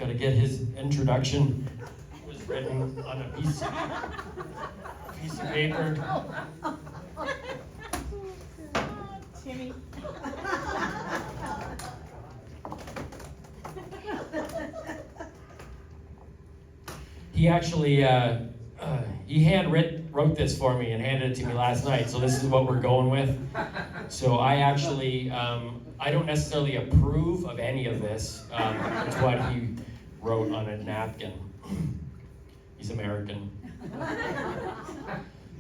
Gotta get his introduction. It was written on a piece of paper. Timmy. He actually wrote this for me and handed it to me last night, so this is what we're going with. So I actually, I don't necessarily approve of any of this. It's what he wrote on a napkin. He's American.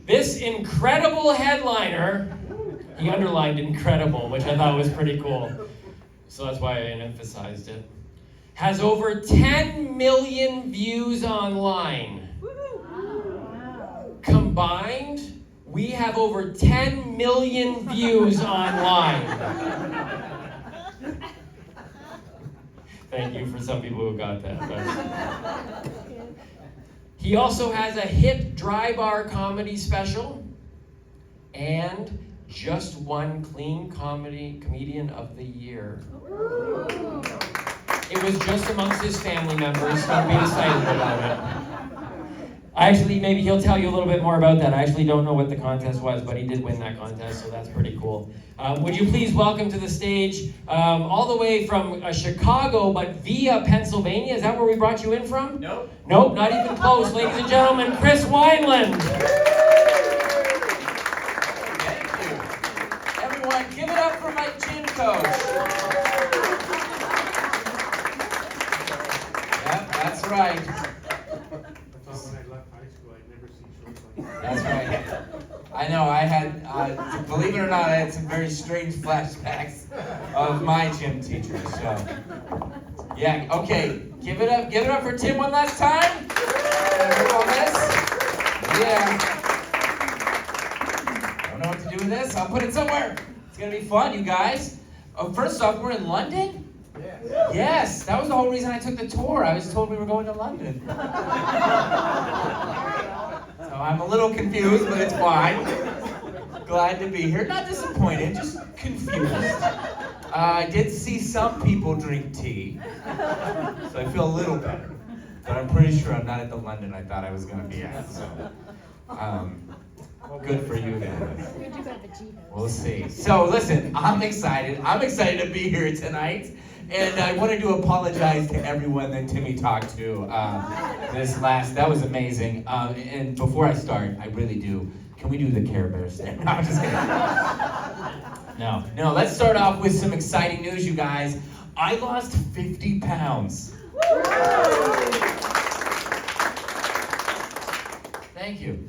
This incredible headliner, he underlined incredible, which I thought was pretty cool. So that's why I emphasized it. Has over 10 million views online. Combined, we have over 10 million views online. Thank you for some people who got that. But he also has a hit dry bar comedy special and just won Clean Comedian of the Year. It was just amongst his family members, so be excited about it. Maybe he'll tell you a little bit more about that. I actually don't know what the contest was, but he did win that contest, so that's pretty cool. Would you please welcome to the stage, all the way from Chicago, but via Pennsylvania? Is that where we brought you in from? Nope. Nope, not even close. Ladies and gentlemen, Chris Wineland. Thank you. Everyone, give it up for my gym coach. Yep, that's right. That's right. I know, I had, believe it or not, I had some very strange flashbacks of my gym teacher, so. Yeah, okay, give it up for Tim one last time. On this. Yeah. I don't know what to do with this, I'll put it somewhere. It's gonna be fun, you guys. Oh, first off, we're in London? Yes, that was the whole reason I took the tour. I was told we were going to London. So I'm a little confused, but it's fine. Glad to be here. Not disappointed, just confused. I did see some people drink tea, so I feel a little better. But I'm pretty sure I'm not at the London I thought I was going to be at. So, good for you guys. We'll see. So listen, I'm excited. I'm excited to be here tonight. And I wanted to apologize to everyone that Timmy talked to that was amazing. And before I start, I really do. Can we do the Care Bear stand? No, I'm just kidding. No, let's start off with some exciting news, you guys. I lost 50 pounds. Thank you.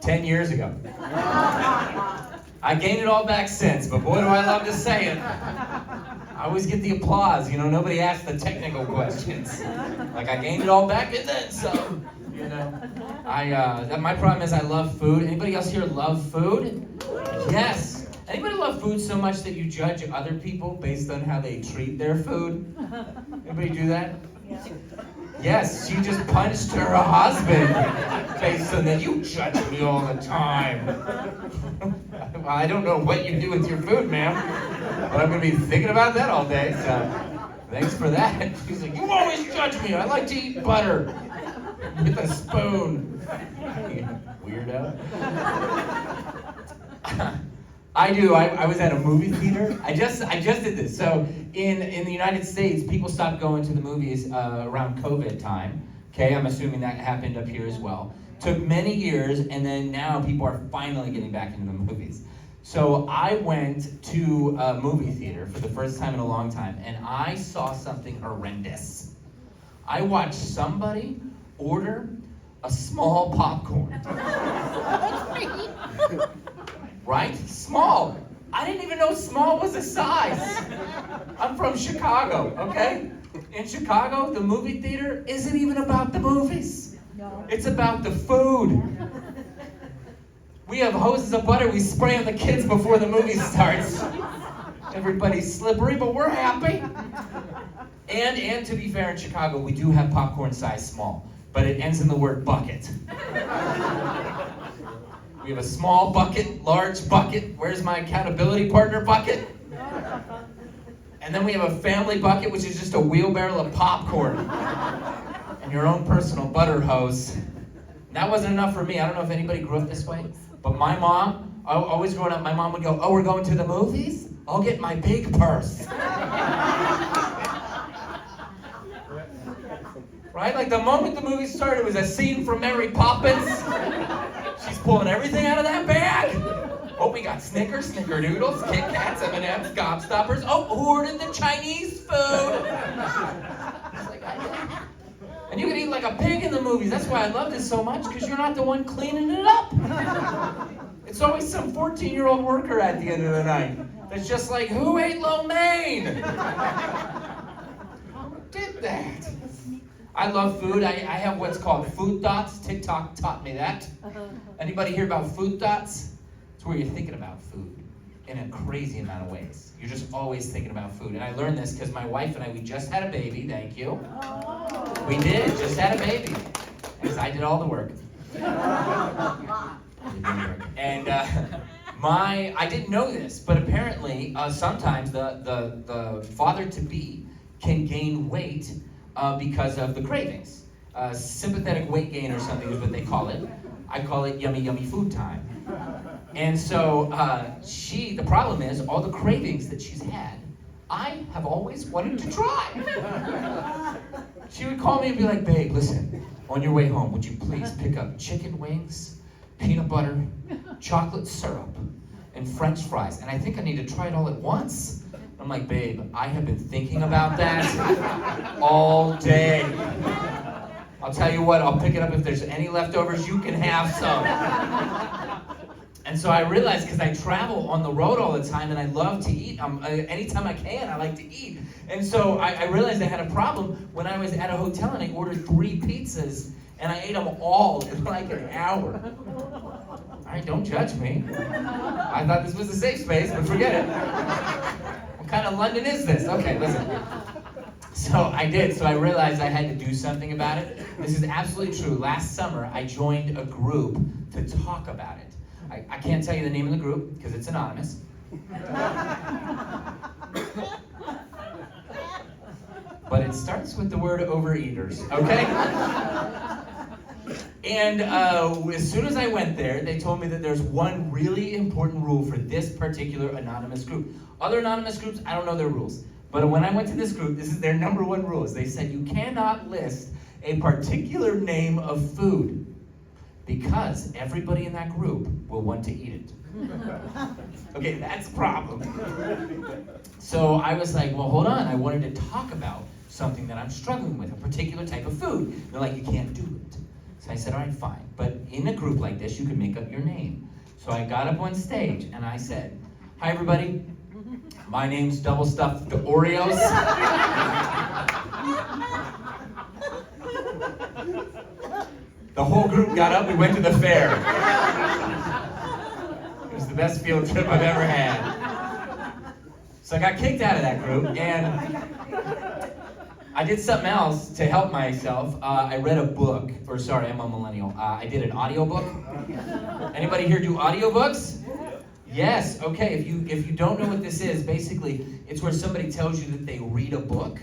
10 years ago. I gained it all back since, but boy do I love to say it. I always get the applause, nobody asks the technical questions. Like, I gained it all back and then some, my problem is I love food. Anybody else here love food? Yes. Anybody love food so much that you judge other people based on how they treat their food? Anybody do that? Yeah. Yes, she just punched her husband based on that. You judge me all the time. Well, I don't know what you do with your food, ma'am, but I'm going to be thinking about that all day, so thanks for that. She's like, you always judge me. I like to eat butter with a spoon. Weirdo. I do. I was at a movie theater. I just did this. So in the United States, people stopped going to the movies around COVID time. Okay, I'm assuming that happened up here as well. Took many years, and then now people are finally getting back into the movies. So I went to a movie theater for the first time in a long time, and I saw something horrendous. I watched somebody order a small popcorn. Right? Small. I didn't even know small was a size. I'm from Chicago, okay? In Chicago, the movie theater isn't even about the movies. No. It's about the food. We have hoses of butter we spray on the kids before the movie starts. Everybody's slippery, but we're happy. And to be fair, in Chicago, we do have popcorn size small, but it ends in the word bucket. We have a small bucket, large bucket. Where's my accountability partner bucket? And then we have a family bucket, which is just a wheelbarrow of popcorn. And your own personal butter hose. That wasn't enough for me. I don't know if anybody grew up this way, but my mom, always growing up, my mom would go, oh, we're going to the movies? I'll get my big purse. Right? Like the moment the movie started, it was a scene from Mary Poppins. She's pulling everything out of that bag. Oh, we got Snickers, Snickerdoodles, Kit Kats, M&Ms, Gobstoppers. Oh, who ordered the Chinese food? It's like, and you can eat like a pig in the movies. That's why I love this so much, because you're not the one cleaning it up. It's always some 14-year-old worker at the end of the night that's just like, who ate lo mein? Who did that? I love food. I have what's called food thoughts. TikTok taught me that. Anybody hear about food thoughts? It's where you're thinking about food in a crazy amount of ways. You're just always thinking about food. And I learned this because my wife and I, we just had a baby. Thank you. We did, just had a baby. Because I did all the work. And I didn't know this, but apparently sometimes the father-to-be can gain weight because of the cravings. Sympathetic weight gain or something is what they call it. I call it yummy, yummy food time. And so the problem is all the cravings that she's had, I have always wanted to try. She would call me and be like, babe, listen, on your way home, would you please pick up chicken wings, peanut butter, chocolate syrup, and French fries? And I think I need to try it all at once. I'm like, babe, I have been thinking about that all day. I'll tell you what, I'll pick it up if there's any leftovers, you can have some. And so I realized, because I travel on the road all the time and I love to eat, anytime I can, I like to eat. And so I realized I had a problem when I was at a hotel and I ordered 3 pizzas and I ate them all in like an hour. All right, don't judge me. I thought this was a safe space, but forget it. What kind of London is this? Okay, listen. So I did, so I realized I had to do something about it. This is absolutely true. Last summer, I joined a group to talk about it. I can't tell you the name of the group, because it's anonymous. But it starts with the word overeaters, okay? And as soon as I went there, they told me that there's one really important rule for this particular anonymous group. Other anonymous groups, I don't know their rules. But when I went to this group, this is their number one rule. Is they said you cannot list a particular name of food, because everybody in that group will want to eat it. Okay, that's a problem. So I was like, well, hold on. I wanted to talk about something that I'm struggling with, a particular type of food. They're like, you can't do it. So I said, all right, fine. But in a group like this, you can make up your name. So I got up on stage and I said, hi, everybody. My name's Double Stuffed Oreos. The whole group got up, we went to the fair. It was the best field trip I've ever had. So I got kicked out of that group, and I did something else to help myself. I read a book, I'm a millennial. I did an audiobook. Anybody here do audiobooks? Yes, okay, if you don't know what this is, basically, it's where somebody tells you that they read a book,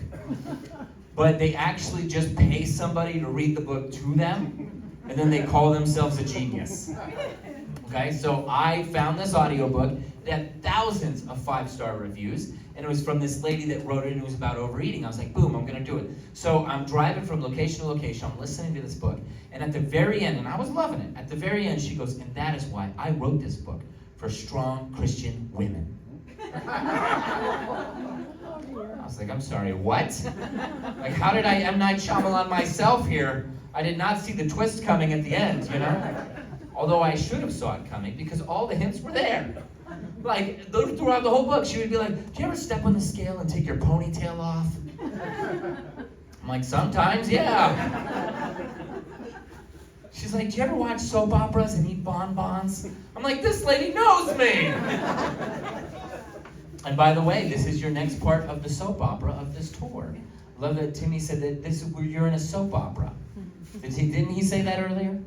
but they actually just pay somebody to read the book to them, and then they call themselves a genius. Okay, so I found this audiobook. It had thousands of 5-star reviews, and it was from this lady that wrote it, and it was about overeating. I was like, boom, I'm gonna do it. So I'm driving from location to location, I'm listening to this book, and at the very end, and I was loving it, at the very end she goes, and that is why I wrote this book, for strong Christian women. I was like, I'm sorry, what? Like, how did I M. Night Shyamalan myself here? I did not see the twist coming at the end, you know? Although I should have saw it coming, because all the hints were there. Like, throughout the whole book, she would be like, do you ever step on the scale and take your ponytail off? I'm like, sometimes, yeah. She's like, do you ever watch soap operas and eat bonbons? I'm like, this lady knows me! And by the way, this is your next part of the soap opera of this tour. Love that Timmy said that this is where you're in a soap opera. Didn't he say that earlier?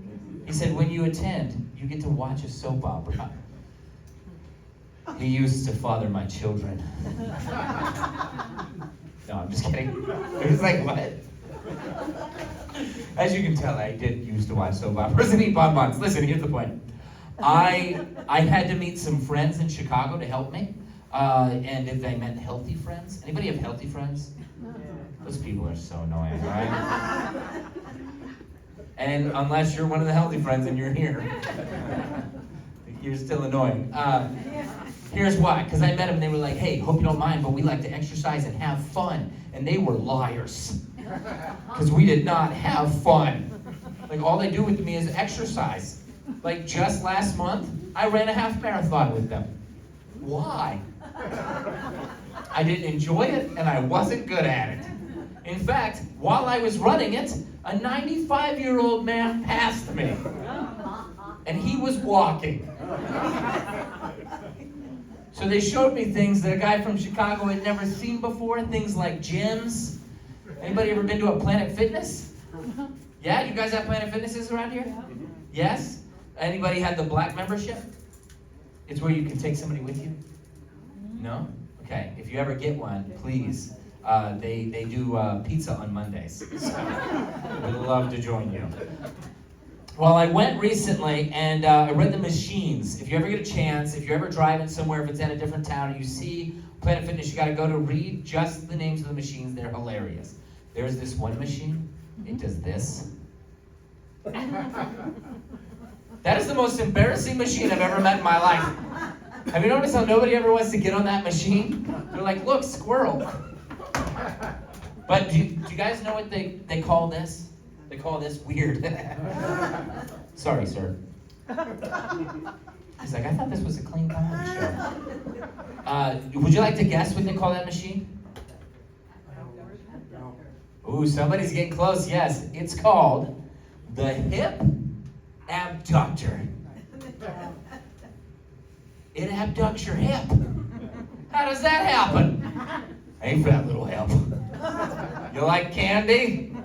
He said when you attend, you get to watch a soap opera. He used to father my children. No, I'm just kidding. It was like, what? As you can tell, I did used to watch soap operas and eat bonbons. Listen, here's the point. I had to meet some friends in Chicago to help me. And if they meant healthy friends. Anybody have healthy friends? Those people are so annoying, right? And unless you're one of the healthy friends and you're here, you're still annoying. Here's why. Because I met them and they were like, hey, hope you don't mind, but we like to exercise and have fun. And they were liars. Because we did not have fun. Like, all they do with me is exercise. Like, just last month, I ran a half marathon with them. Why? I didn't enjoy it, and I wasn't good at it. In fact, while I was running it, a 95-year-old man passed me. And he was walking. So they showed me things that a guy from Chicago had never seen before, things like gyms. Anybody ever been to a Planet Fitness? Yeah, you guys have Planet Fitnesses around here? Yes? Anybody had the black membership? It's where you can take somebody with you? No? Okay, if you ever get one, please. They do pizza on Mondays. So we'd love to join you. Well, I went recently and I read the machines. If you ever get a chance, if you're ever driving somewhere, if it's in a different town, and you see Planet Fitness, you gotta go to read just the names of the machines. They're hilarious. There's this one machine, it does this. That is the most embarrassing machine I've ever met in my life. Have you noticed how nobody ever wants to get on that machine? They're like, look, squirrel. But do you guys know what they call this? They call this weird. Sorry, sir. He's like, I thought this was a clean comedy show. Would you like to guess what they call that machine? Ooh, somebody's getting close. Yes, it's called the hip abductor. It abducts your hip. How does that happen? Hey, fat little hip. You like candy?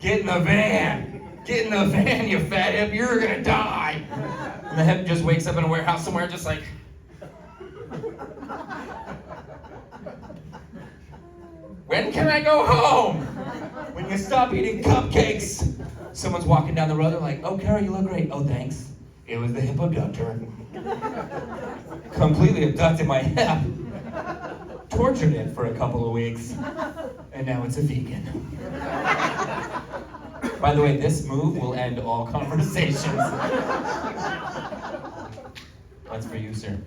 Get in the van. Get in the van, you fat hip. You're gonna die. And the hip just wakes up in a warehouse somewhere, just like. When can I go home? When you stop eating cupcakes. Someone's walking down the road, they're like, oh, Carol, you look great. Oh, thanks. It was the hip abductor. Completely abducted my hip. Tortured it for a couple of weeks. And now it's a vegan. By the way, this move will end all conversations. That's for you, sir.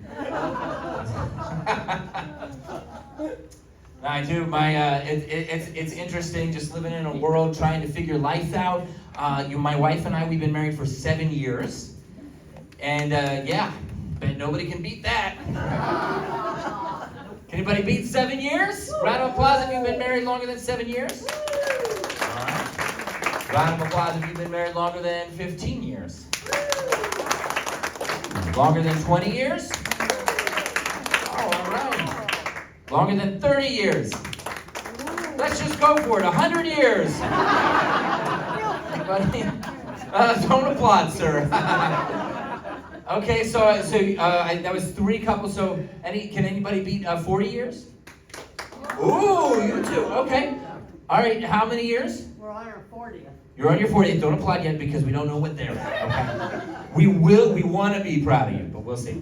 I do. It's interesting just living in a world trying to figure life out. My wife and I, we've been married for 7 years. And yeah, bet nobody can beat that. Can anybody beat 7 years? Round of applause if you've been married longer than 7 years. All right. Round of applause if you've been married longer than 15 years. Longer than 20 years? Oh, all right. Longer than 30 years. Let's just go for it. 100 years. Don't applaud, sir. Okay, so that was 3 couples. So can anybody beat 40 years? Ooh, you too. Okay. All right. How many years? We're on our 40th. You're on your 40th. Don't applaud yet because we don't know what they're at. Okay. We want to be proud of you, but we'll see.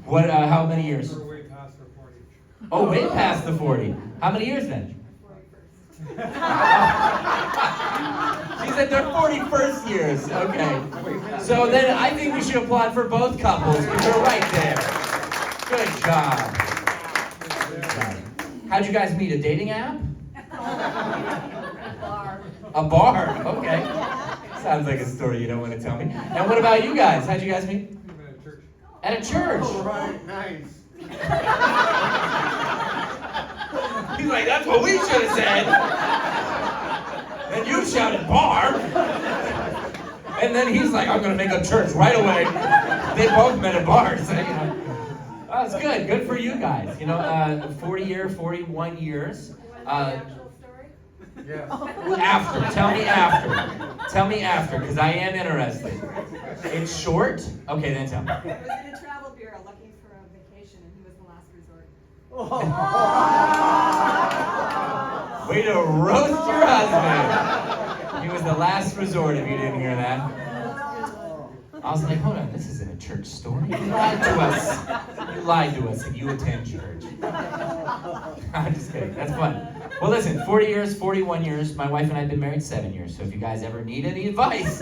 What? How many years? We're way past our 40. Oh, way past the 40. How many years then? She's at their 41st years. Okay. So then I think we should applaud for both couples because you're right there. Good job. Good job. How'd you guys meet? A dating app? A bar. Okay. Sounds like a story you don't want to tell me. And what about you guys? How'd you guys meet? At a church. At a church. Oh, right. Nice. He's like, that's what we should have said. Then you shouted bar. And then he's like, I'm going to make a church right away. They both met at bars. You know. Oh, that's good. Good for you guys. You know, 41 years. Yeah. After. Tell me after. Tell me after, because I am interested. It's short? Okay, then tell me. He was in a travel bureau looking for a vacation, and Way to roast your husband. He was the last resort if you didn't hear that. I was like, hold on, this isn't a church story. You lied to us. You lied to us and you attend church. I'm just kidding. That's fun. Well, listen, 40 years, 41 years. My wife and I have been married 7 years. So if you guys ever need any advice,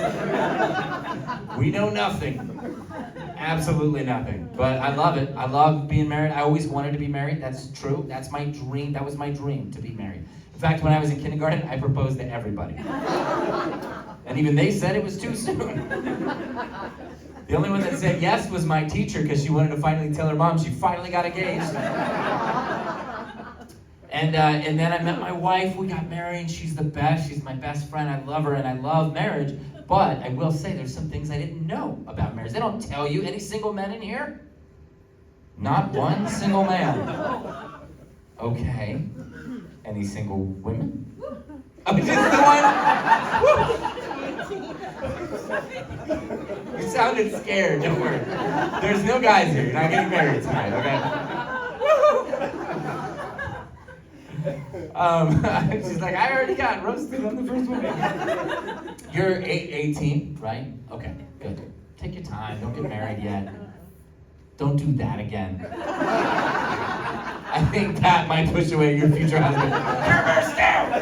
we know nothing. Absolutely nothing. But I love it. I love being married. I always wanted to be married. That's true. That's my dream. That was my dream, to be married. In fact, when I was in kindergarten, I proposed to everybody. And even they said it was too soon. The only one that said yes was my teacher because she wanted to finally tell her mom she finally got engaged. And then I met my wife. We got married. She's the best. She's my best friend. I love her and I love marriage. But I will say there's some things I didn't know about marriage. They don't tell you. Any single men in here? Not one single man. Okay. Any single women? Oh, just the one? You sounded scared. Don't worry. There's no guys here. You're not getting married tonight, okay? She's like, I already got roasted on the first one. You're 18, right? Okay, good. Take your time. Don't get married yet. Don't do that again. I think that might push away your future husband. Give her down!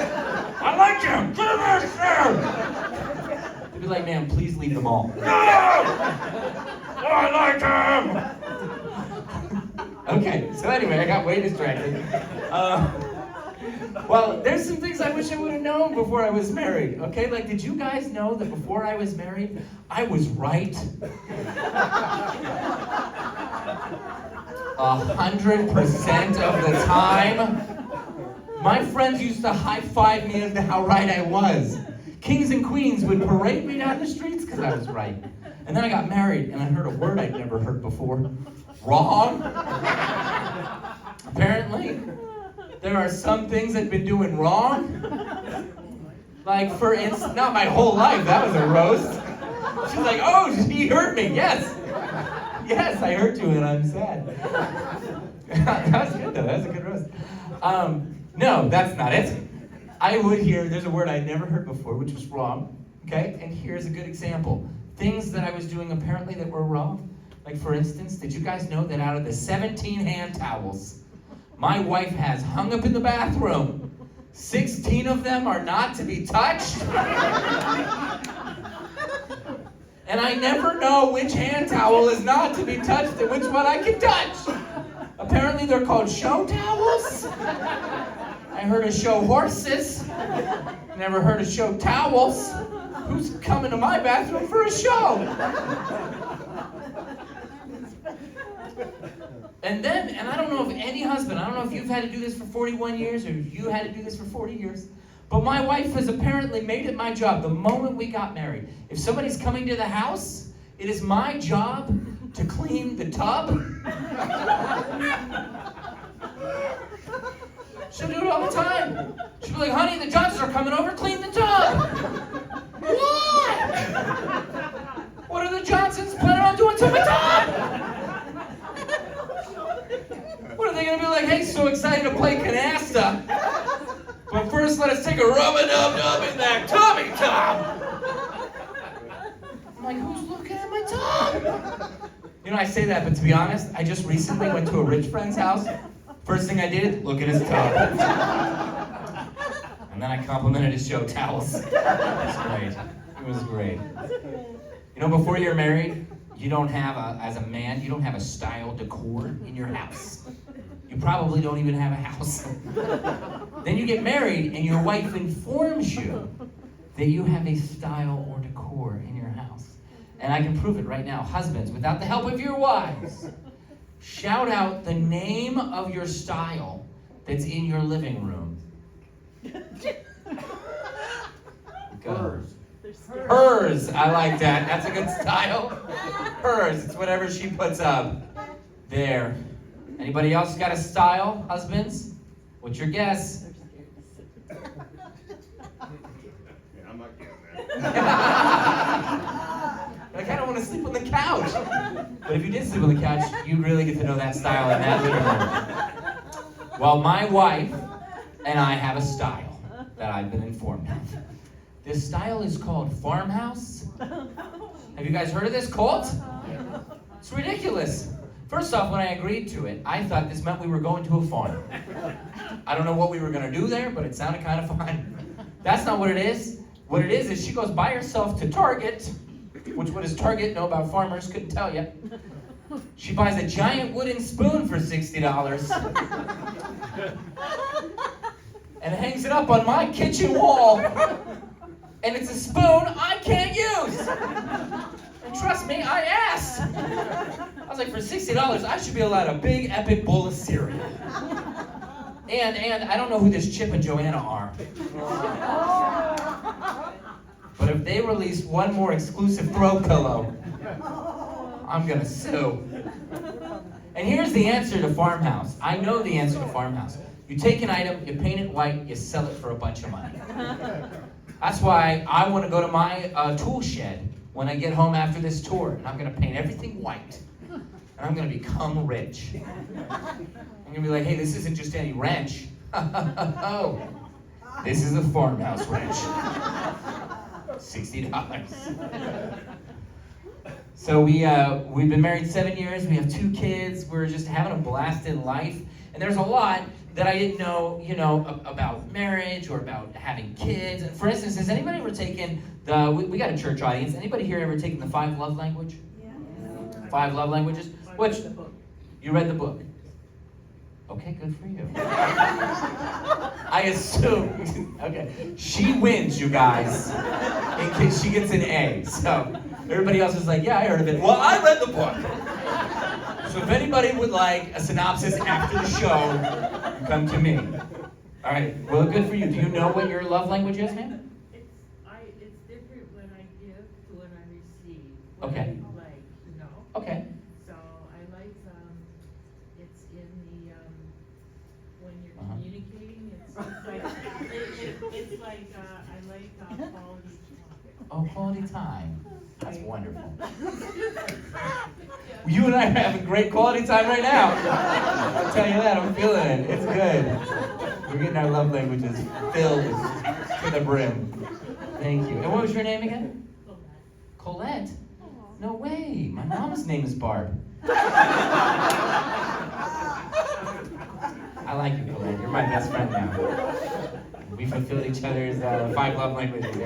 I like him! Give her down! You'd be like, man, please leave them all. No! I like him! Okay, so anyway, I got way distracted. Well, there's some things I wish I would have known before I was married, okay? Like, did you guys know that before I was married, I was right? 100% of the time. My friends used to high-five me as to how right I was. Kings and queens would parade me down the streets because I was right. And then I got married and I heard a word I'd never heard before. Wrong. Apparently, there are some things I've been doing wrong. Like, for instance, not my whole life, that was a roast. She's like, oh, he heard me, yes. Yes, I heard you and I'm sad. That was good though, that was a good roast. No, that's not it. I would hear, there's a word I'd never heard before, which was wrong, okay? And here's a good example. Things that I was doing apparently that were wrong. Like, for instance, did you guys know that out of the 17 hand towels my wife has hung up in the bathroom, 16 of them are not to be touched? And I never know which hand towel is not to be touched and which one I can touch. Apparently they're called show towels. I heard of show horses. Never heard of show towels. Who's coming to my bathroom for a show? And I don't know if any husband, I don't know if you've had to do this for 41 years or you had to do this for 40 years, but my wife has apparently made it my job the moment we got married. If somebody's coming to the house, it is my job to clean the tub. She'll do it all the time. She'll be like, honey, the Johnsons are coming over, clean the tub. What? What are the Johnsons planning on doing to my tub? What are they gonna be like? Hey, so excited to play canasta. But first, let us take a rub-a-dub-dub in that tummy tub. I'm like, who's looking at my tub? You know, I say that, but to be honest, I just recently went to a rich friend's house. First thing I did, look at his tub. And then I complimented his show towels. It was great. It was great. You know, before you're married, you don't have as a man, you don't have a style decor in your house. You probably don't even have a house. Then you get married and your wife informs you that you have a style or decor in your house. And I can prove it right now. Husbands, without the help of your wives, shout out the name of your style that's in your living room. Go. Hers, I like that. That's a good style. Hers, it's whatever she puts up. There. Anybody else got a style, husbands? What's your guess? Yeah, I'm not getting that. Like, I don't want to sleep on the couch. But if you did sleep on the couch, you'd really get to know that style in that living room. Well, my wife and I have a style that I've been informed of. This style is called farmhouse. Have you guys heard of this cult? It's ridiculous. First off, when I agreed to it, I thought this meant we were going to a farm. I don't know what we were going to do there, but it sounded kind of fun. That's not what it is. What it is she goes by herself to Target, which what does Target know about farmers? Couldn't tell you. She buys a giant wooden spoon for $60 and hangs it up on my kitchen wall. And it's a spoon I can't use. And trust me, I asked. I was like, for $60, I should be allowed a big, epic bowl of cereal. And I don't know who this Chip and Joanna are. But if they release one more exclusive throw pillow, I'm gonna sue. And here's the answer to Farmhouse. I know the answer to Farmhouse. You take an item, you paint it white, you sell it for a bunch of money. That's why I want to go to my tool shed when I get home after this tour, and I'm gonna paint everything white, and I'm gonna become rich. I'm gonna be like, hey, this isn't just any wrench. Oh, this is a farmhouse wrench. $60. So we've been married 7 years. We have 2 kids. We're just having a blast in life. And there's a lot that I didn't know, about marriage or about having kids. And for instance, has anybody ever taken we got a church audience. Anybody here ever taken the 5 love language? Yeah. 5 love languages? Which, you read the book? Okay, good for you. I assume, okay. She wins, you guys, in case she gets an A. So everybody else is like, yeah, I heard of it. Well, I read the book. So if anybody would like a synopsis after the show, come to me. All right, well, good for you. Do you know what your love language is, man? It's different when I give to when I receive. Okay. What I like, Okay. So I like, it's in the, when you're Uh-huh. communicating, it's like, it's like, I like, quality time. Oh, quality time. That's wonderful. You and I are having great quality time right now. I'll tell you that, I'm feeling it. It's good. We're getting our love languages filled to the brim. Thank you. And what was your name again? Colette? No way. My mom's name is Barb. I like you, Colette. You're my best friend now. We fulfilled each other's 5 love languages.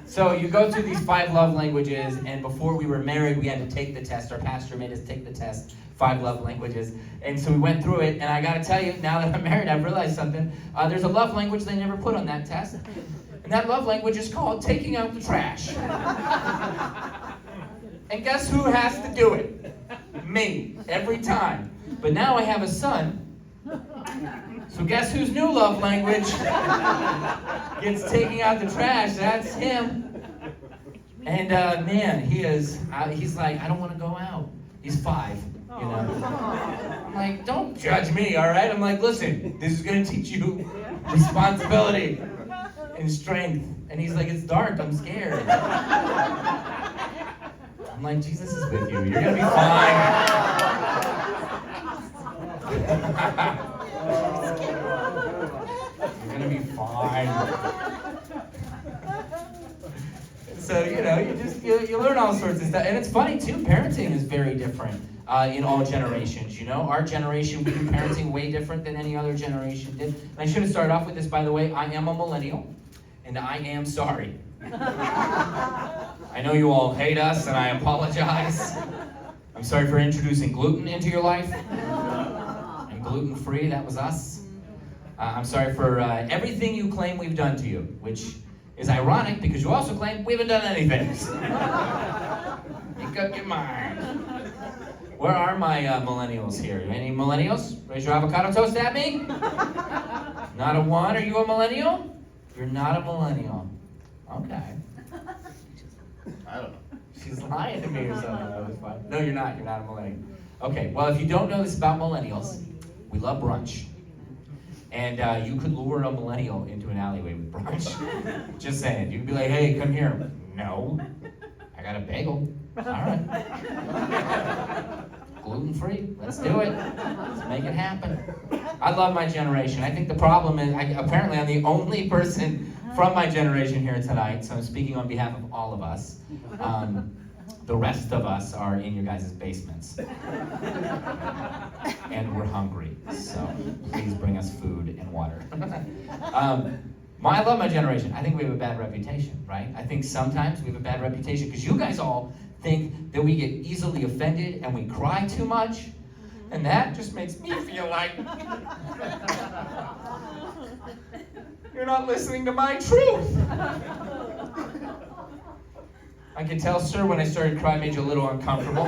So you go through these 5 love languages, and before we were married, we had to take the test. Our pastor made us take the test, 5 love languages. And so we went through it, and I gotta tell you, now that I'm married, I've realized something. There's a love language they never put on that test. And that love language is called taking out the trash. And guess who has to do it? Me, every time. But now I have a son. So guess whose new love language gets taking out the trash? That's him. And man, he's like, I don't want to go out. He's 5, I'm like, don't judge me, all right? I'm like, listen, this is going to teach you responsibility and strength. And he's like, it's dark, I'm scared. I'm like, Jesus is with you. You're going to be fine. You're gonna be fine. So you learn all sorts of stuff, and it's funny too. Parenting is very different in all generations. Our generation, we do parenting way different than any other generation did. And I should have started off with this, by the way. I am a millennial, and I am sorry. I know you all hate us, and I apologize. I'm sorry for introducing gluten into your life. Gluten-free, that was us. I'm sorry for everything you claim we've done to you, which is ironic because you also claim we haven't done anything. Make up your mind. Where are my millennials here? Any millennials? Raise your avocado toast at me. Not a one? Are you a millennial? You're not a millennial. Okay. I don't know. She's lying to me or something. That was fine. No, you're not. You're not a millennial. Okay, well, if you don't know this about millennials, we love brunch. And you could lure a millennial into an alleyway with brunch. Just saying. You could be like, hey, come here. No. I got a bagel. All right. Gluten-free? Let's do it. Let's make it happen. I love my generation. I think the problem is, apparently I'm the only person from my generation here tonight, so I'm speaking on behalf of all of us. The rest of us are in your guys' basements. And we're hungry, so please bring us food and water. I love my generation. I think we have a bad reputation, right? I think sometimes we have a bad reputation because you guys all think that we get easily offended and we cry too much, and that just makes me feel like you're not listening to my truth. I can tell, sir, when I started crying made you a little uncomfortable.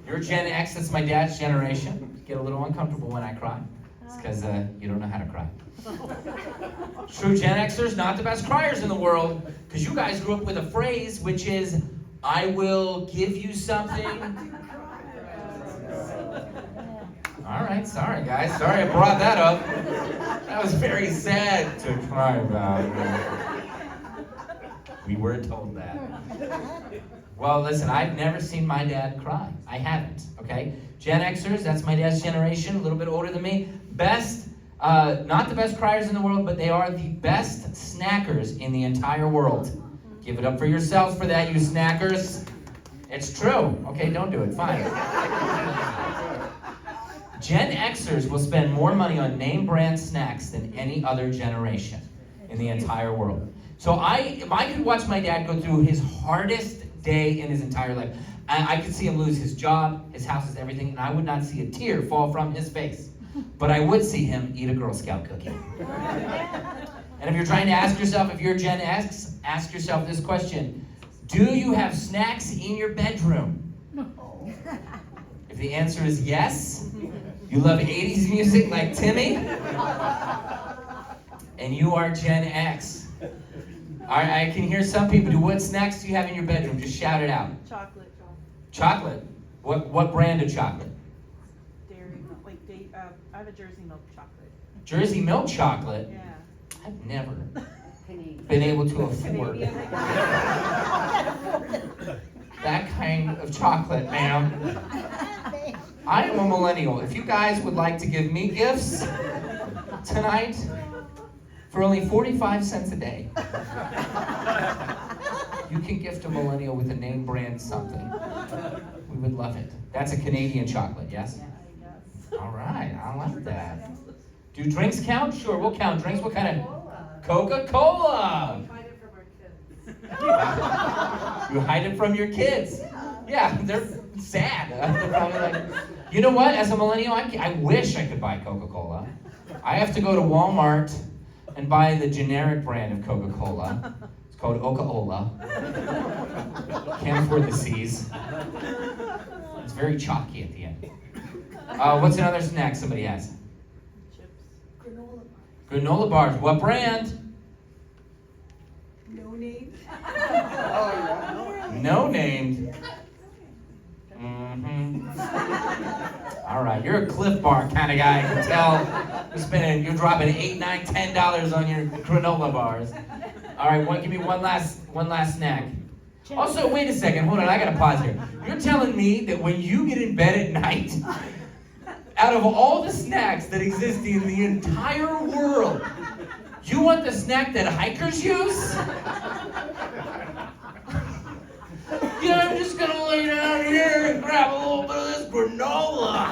You're Gen X, that's my dad's generation. Get a little uncomfortable when I cry. It's because you don't know how to cry. True Gen Xers, not the best criers in the world, because you guys grew up with a phrase which is, I will give you something. All right, sorry guys, sorry I brought that up. That was very sad to cry about. We were told that. Well, listen, I've never seen my dad cry. I haven't, okay? Gen Xers, that's my dad's generation, a little bit older than me. Not the best criers in the world, but they are the best snackers in the entire world. Give it up for yourselves for that, you snackers. It's true. Okay, don't do it, fine. Gen Xers will spend more money on name brand snacks than any other generation in the entire world. So I could watch my dad go through his hardest day in his entire life. I could see him lose his job, his house, his everything, and I would not see a tear fall from his face. But I would see him eat a Girl Scout cookie. And if you're trying to ask yourself if you're Gen X, ask yourself this question. Do you have snacks in your bedroom? If the answer is yes, you love 80s music like Timmy, and you are Gen X. I can hear some people do. What snacks do you have in your bedroom? Just shout it out. Chocolate. Chocolate? What brand of chocolate? Dairy milk. I have a Jersey milk chocolate. Jersey milk chocolate? Yeah. I've never been able to afford that kind of chocolate, ma'am. I am a millennial. If you guys would like to give me gifts tonight for only 45 cents a day, you can gift a millennial with a name brand something. We would love it. That's a Canadian chocolate, yes? All right, I like that. Do drinks count? Sure, we'll count drinks. What kind of? Coca-Cola! You hide it from your kids. Yeah, they're sad. They're probably like, you know what? As a millennial, I wish I could buy Coca-Cola. I have to go to Walmart and buy the generic brand of Coca-Cola. It's called Oka-Ola. Can't afford the C's. It's very chalky at the end. What's another snack somebody has? Chips. Granola bars. What brand? No name. No named. Mm-hmm. All right, you're a Cliff Bar kind of guy. I can tell. You're dropping $8, $9, $10 on your granola bars. All right, give me one last snack. Also, wait a second. Hold on, I gotta pause here. You're telling me that when you get in bed at night, out of all the snacks that exist in the entire world, you want the snack that hikers use? Yeah, I'm just gonna lay down here and grab a little bit of this granola.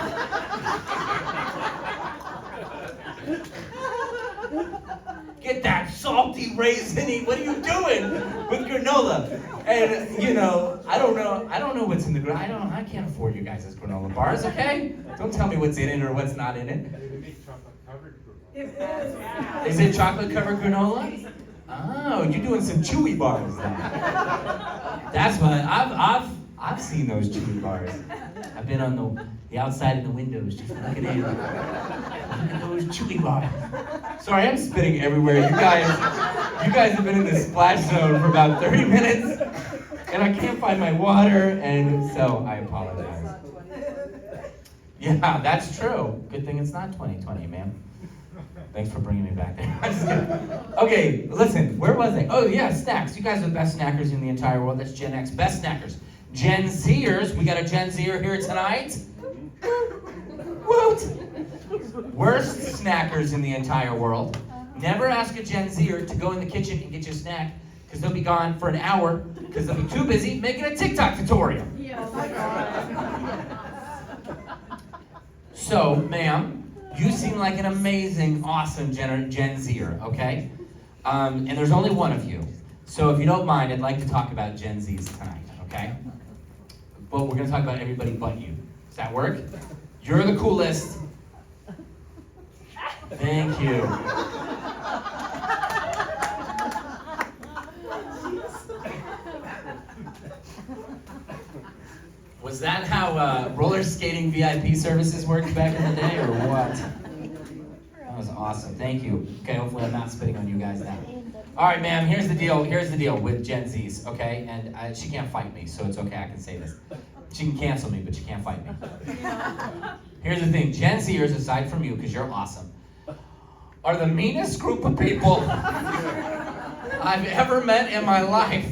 Get that salty raisiny. What are you doing with granola? And I don't know what's in the granola. I can't afford you guys' granola bars, okay? Don't tell me what's in it or what's not in it. Is it chocolate covered granola? Oh, you're doing some chewy bars then. That's what I've seen those chewy bars. I've been on the outside of the windows just looking in. Look at those chewy bars. Sorry, I'm spitting everywhere. You guys have been in the splash zone for about 30 minutes, and I can't find my water, and so I apologize. Yeah, that's true. Good thing it's not 2020, man. Thanks for bringing me back there. I'm just kidding. Okay, listen, where was I? Oh yeah, snacks. You guys are the best snackers in the entire world. That's Gen X. Best snackers. Gen Zers, we got a Gen Zer here tonight. Woot! Worst snackers in the entire world. Never ask a Gen Zer to go in the kitchen and get you a snack, because they'll be gone for an hour, because they'll be too busy making a TikTok tutorial. So, ma'am, you seem like an amazing, awesome Gen Zer, okay? And there's only one of you. So if you don't mind, I'd like to talk about Gen Zs tonight, okay? But we're gonna talk about everybody but you. Does that work? You're the coolest. Thank you. Was that how roller skating VIP services worked back in the day, or what? That was awesome. Thank you. Okay, hopefully I'm not spitting on you guys now. All right, ma'am, here's the deal. Here's the deal with Gen Zs, okay? And she can't fight me, so it's okay, I can say this. She can cancel me, but she can't fight me. Here's the thing. Gen Zers, aside from you, because you're awesome, are the meanest group of people I've ever met in my life.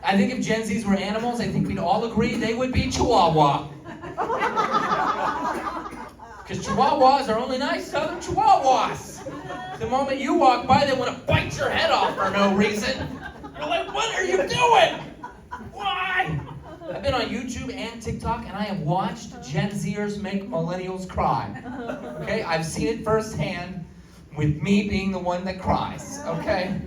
I think if Gen Zs were animals, I think we'd all agree they would be Chihuahua. Because Chihuahuas are only nice to other Chihuahuas. The moment you walk by, they want to bite your head off for no reason. You're like, what are you doing? Why? I've been on YouTube and TikTok, and I have watched Gen Zers make millennials cry. Okay? I've seen it firsthand with me being the one that cries. Okay?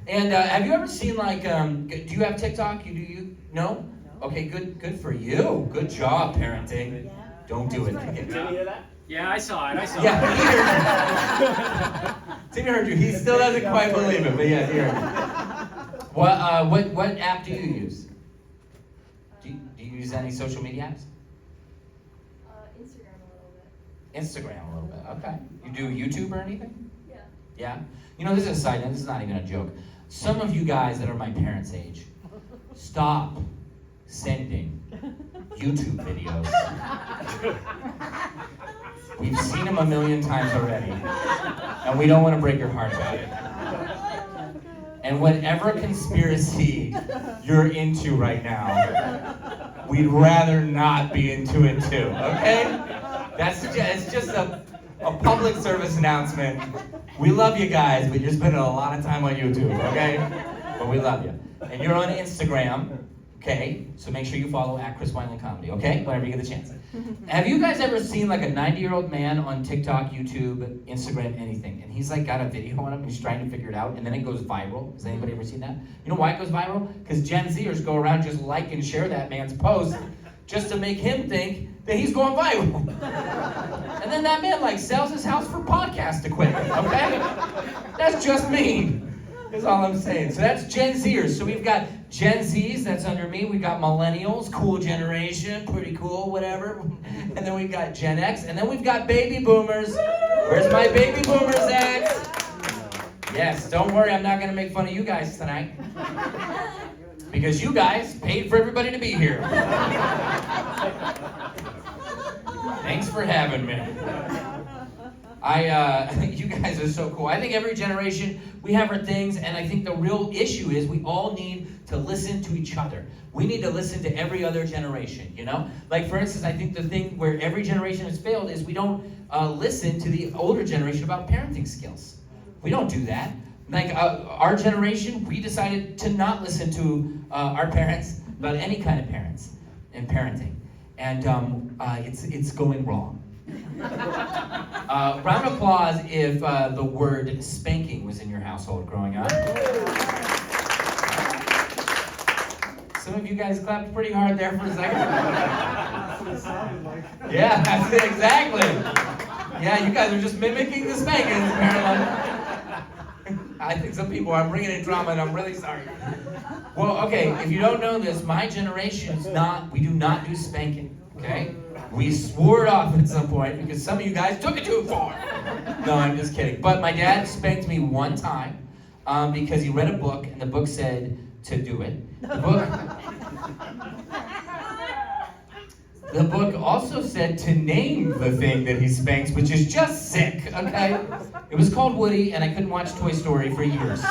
And have you ever seen, like, do you have TikTok? You? No? Okay, good for you. Good job, parenting. Don't do it. Did you hear that? Yeah, I saw it. Yeah, Timmy heard you. He still doesn't quite believe it, but yeah, he heard you. What app do you use? Do you use any social media apps? Instagram a little bit. Instagram a little bit, okay. You do YouTube or anything? Yeah. Yeah? You know, this is a side note, this is not even a joke. Some of you guys that are my parents' age, stop sending YouTube videos. We've seen them a million times already, and we don't want to break your heart about it. And whatever conspiracy you're into right now, we'd rather not be into it too, okay? It's just a public service announcement. We love you guys, but you're spending a lot of time on YouTube, okay? But we love you. And you're on Instagram, okay? So make sure you follow @Chris Wineland Comedy, okay? Whenever you get the chance. Have you guys ever seen like a 90-year-old man on TikTok, YouTube, Instagram, anything? And he's like got a video on him, and he's trying to figure it out, and then it goes viral. Has anybody ever seen that? You know why it goes viral? Because Gen Zers go around just like and share that man's post just to make him think that he's going viral. And then that man like sells his house for podcast equipment, okay? That's just mean. That's all I'm saying. So that's Gen Zers. So we've got Gen Zs, that's under me. We've got millennials, cool generation, pretty cool, whatever. And then we've got Gen X, and then we've got baby boomers. Where's my baby boomers at? Yes, don't worry, I'm not gonna make fun of you guys tonight. Because you guys paid for everybody to be here. Thanks for having me. I think you guys are so cool. I think every generation, we have our things, and I think the real issue is we all need to listen to each other. We need to listen to every other generation, you know? Like, for instance, I think the thing where every generation has failed is we don't listen to the older generation about parenting skills. We don't do that. Like, our generation, we decided to not listen to our parents about any kind of parents and parenting. And it's going wrong. Round of applause if the word spanking was in your household growing up. Some of you guys clapped pretty hard there for a second. Yeah, that's it, exactly. Yeah, you guys are just mimicking the spankings, apparently. I think some people are bringing in drama, and I'm really sorry. Well, okay, if you don't know this, my generation we do not do spanking, okay? We swore it off at some point because some of you guys took it too far. No, I'm just kidding. But my dad spanked me one time because he read a book, and the book said to do it. The book also said to name the thing that he spanks, which is just sick, okay? It was called Woody, and I couldn't watch Toy Story for years.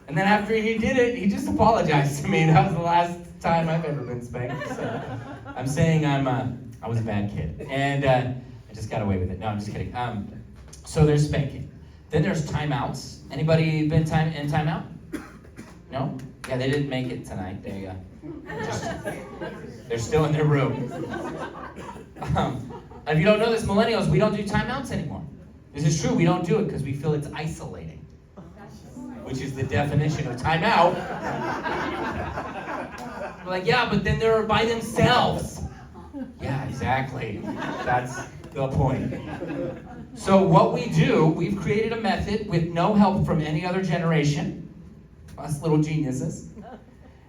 And then after he did it, he just apologized to me. That was the last time I've ever been spanked. So I'm saying I was a bad kid. And I just got away with it. No, I'm just kidding. So there's spanking. Then there's timeouts. Anybody been in timeout? No? Yeah, they didn't make it tonight. They're still in their room. If you don't know this, millennials, we don't do timeouts anymore. This is true, we don't do it because we feel it's isolating, which is the definition of timeout. We're like, yeah, but then they're by themselves. Yeah, exactly. That's the point. So what we do, we've created a method with no help from any other generation, us little geniuses.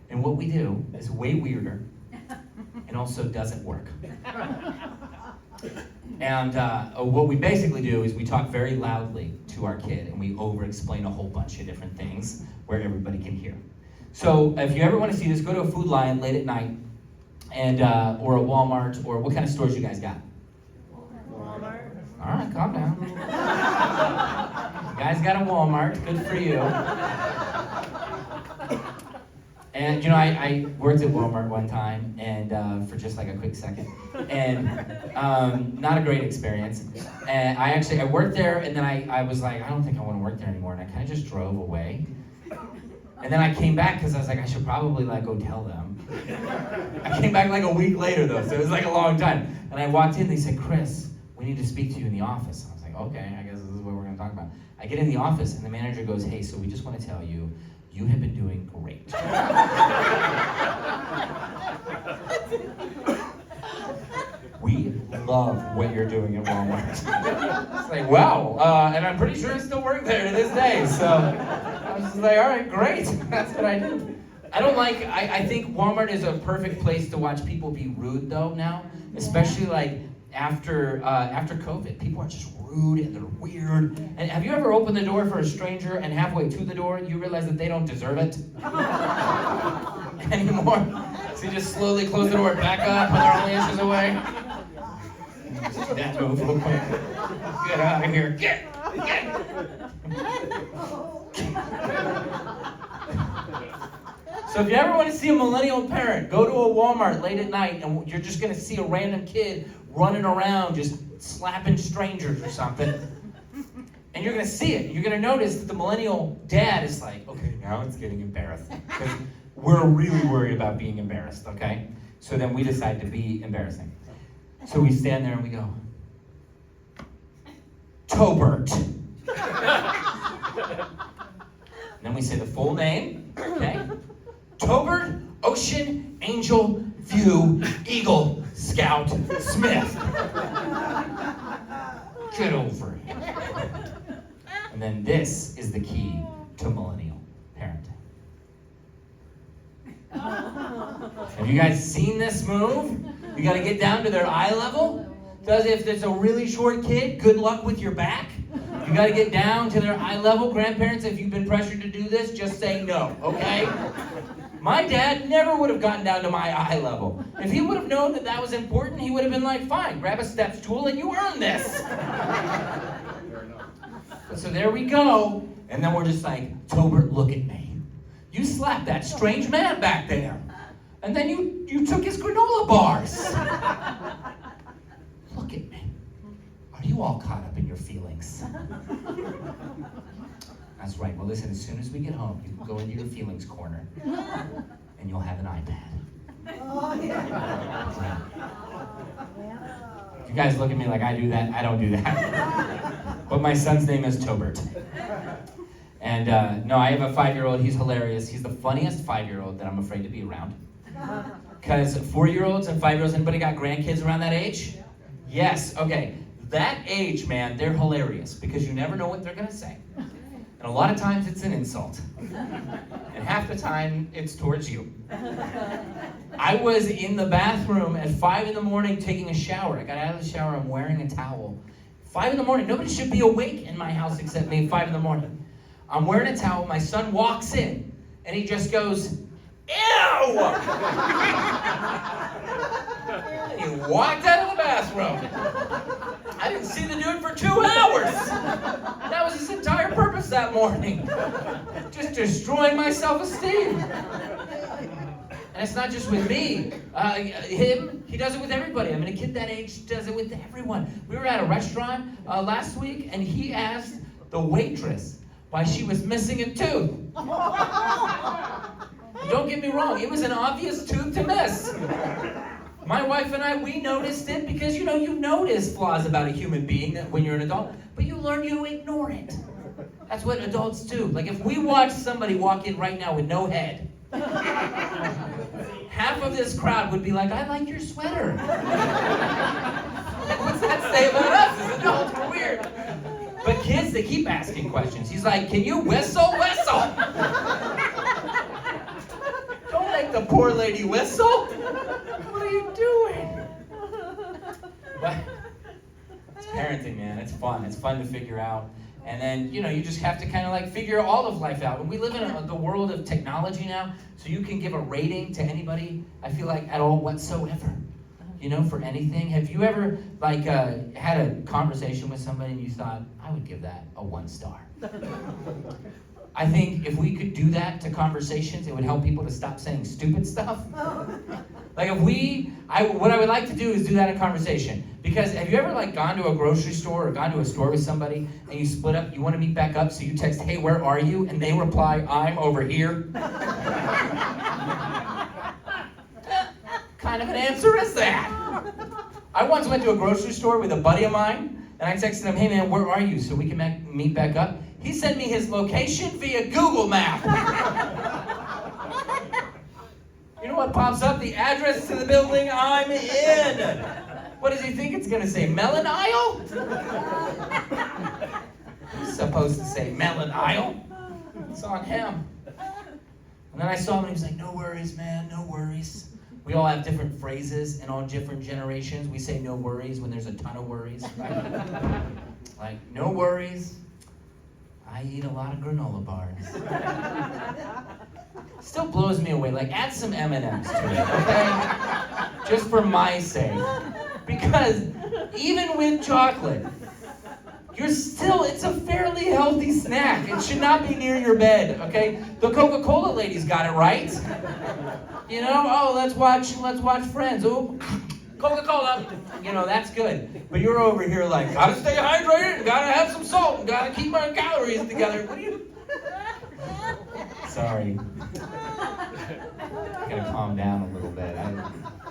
And what we do is way weirder and also doesn't work. And what we basically do is we talk very loudly to our kid and we over-explain a whole bunch of different things where everybody can hear. So if you ever want to see this, go to a Food Lion late at night and or a Walmart, or what kind of stores you guys got? Walmart. All right, calm down. You guys got a Walmart, good for you. And you know, I worked at Walmart one time, and for just like a quick second, and not a great experience. And I worked there, and then I was like, I don't think I want to work there anymore, and I kind of just drove away. And then I came back because I was like, I should probably like go tell them. I came back like a week later though, so it was like a long time. And I walked in, they said, Chris, we need to speak to you in the office. I was like, okay, I guess this is what we're gonna talk about. I get in the office and the manager goes, hey, so we just want to tell you, you have been doing great. We love what you're doing at Walmart. It's like, wow, and I'm pretty sure I still work there to this day, so I was just like, all right, great, that's what I do. I think Walmart is a perfect place to watch people be rude though now, especially like after COVID. People are just rude and they're weird. And have you ever opened the door for a stranger and halfway to the door you realize that they don't deserve it anymore? So you just slowly close the door back up when they're only inches away. Just do that move real quick. Get out of here. Get. So if you ever want to see a millennial parent, go to a Walmart late at night and you're just going to see a random kid running around just slapping strangers or something. And you're going to see it. You're going to notice that the millennial dad is like, okay, now it's getting embarrassed. Because we're really worried about being embarrassed, okay? So then we decide to be embarrassing. So we stand there and we go, Tobert. And then we say the full name, okay? Tobert Ocean Angel View Eagle Scout Smith. Get over it. And then this is the key to millennial parenting. Have you guys seen this move? You gotta get down to their eye level. If it's a really short kid, good luck with your back. You gotta get down to their eye level. Grandparents, if you've been pressured to do this, just say no, okay? My dad never would have gotten down to my eye level. If he would have known that that was important, he would have been like, fine, grab a step stool and you earn this. So there we go. And then we're just like, Tobert, look at me. You slapped that strange man back there. And then you took his granola bars. Look at me. Are you all caught up in your feelings? That's right. Well, listen, as soon as we get home, you can go into your feelings corner and you'll have an iPad. Oh, yeah. You guys look at me like I do that. I don't do that. But my son's name is Tobert. And no, I have a 5-year-old. He's hilarious. He's the funniest 5-year-old that I'm afraid to be around. Because 4-year-olds and 5-year-olds, anybody got grandkids around that age? Yes, okay. That age, man, they're hilarious because you never know what they're going to say. And a lot of times it's an insult. And half the time it's towards you. I was in the bathroom at 5 in the morning taking a shower. I got out of the shower, I'm wearing a towel. 5 in the morning, nobody should be awake in my house except me, 5 in the morning. I'm wearing a towel, my son walks in, and he just goes, ew! And he walked out of the bathroom. I didn't see the dude for 2 hours. That was his entire purpose that morning. Just destroying my self-esteem. And it's not just with me. He does it with everybody. I mean, a kid that age does it with everyone. We were at a restaurant last week, and he asked the waitress why she was missing a tooth. Don't get me wrong, it was an obvious tooth to miss. My wife and I, we noticed it because, you notice flaws about a human being when you're an adult, but you learn to ignore it. That's what adults do. Like if we watch somebody walk in right now with no head, half of this crowd would be like, I like your sweater. What's that say about us as adults? We're weird. But kids, they keep asking questions. He's like, can you whistle? Whistle! Don't make the poor lady whistle. What are you doing? But it's parenting, man. It's fun. It's fun to figure out. And then, you just have to kind of like figure all of life out. And we live in the world of technology now, so you can give a rating to anybody, I feel like, at all whatsoever. For anything. Have you ever, had a conversation with somebody and you thought, I would give that a 1 star? I think if we could do that to conversations, it would help people to stop saying stupid stuff. Like what I would like to do is do that in conversation. Because have you ever gone to a grocery store or gone to a store with somebody and you split up, you want to meet back up, so you text, hey, where are you? And they reply, I'm over here. Kind of an answer is that? I once went to a grocery store with a buddy of mine, and I texted him, hey man, where are you? So we can meet back up. He sent me his location via Google Map. You know what pops up? The address to the building I'm in. What does he think it's going to say? Melon aisle? It's supposed to say melon aisle. It's on him. And then I saw him and he was like, no worries, man, no worries. We all have different phrases in all different generations. We say no worries when there's a ton of worries. Like, no worries. I eat a lot of granola bars. Still blows me away. Add some M&Ms to it, okay? Just for my sake. Because even with chocolate, it's a fairly healthy snack. It should not be near your bed, okay? The Coca-Cola ladies got it right. Let's watch Friends. Oh, Coca-Cola. That's good. But you're over here like, gotta stay hydrated, gotta have some salt, and gotta keep my calories together. What are you? Sorry. I gotta calm down a little bit.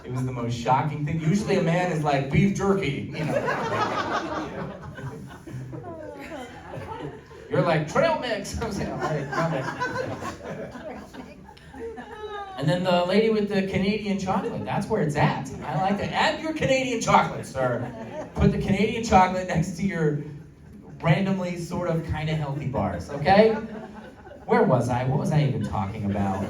It was the most shocking thing. Usually a man is like, beef jerky, You're like, trail mix. I was like, all right, trail mix. And then the lady with the Canadian chocolate, that's where it's at. I like that. Add your Canadian chocolate, sir. Put the Canadian chocolate next to your randomly sort of kind of healthy bars, okay? Where was I? What was I even talking about?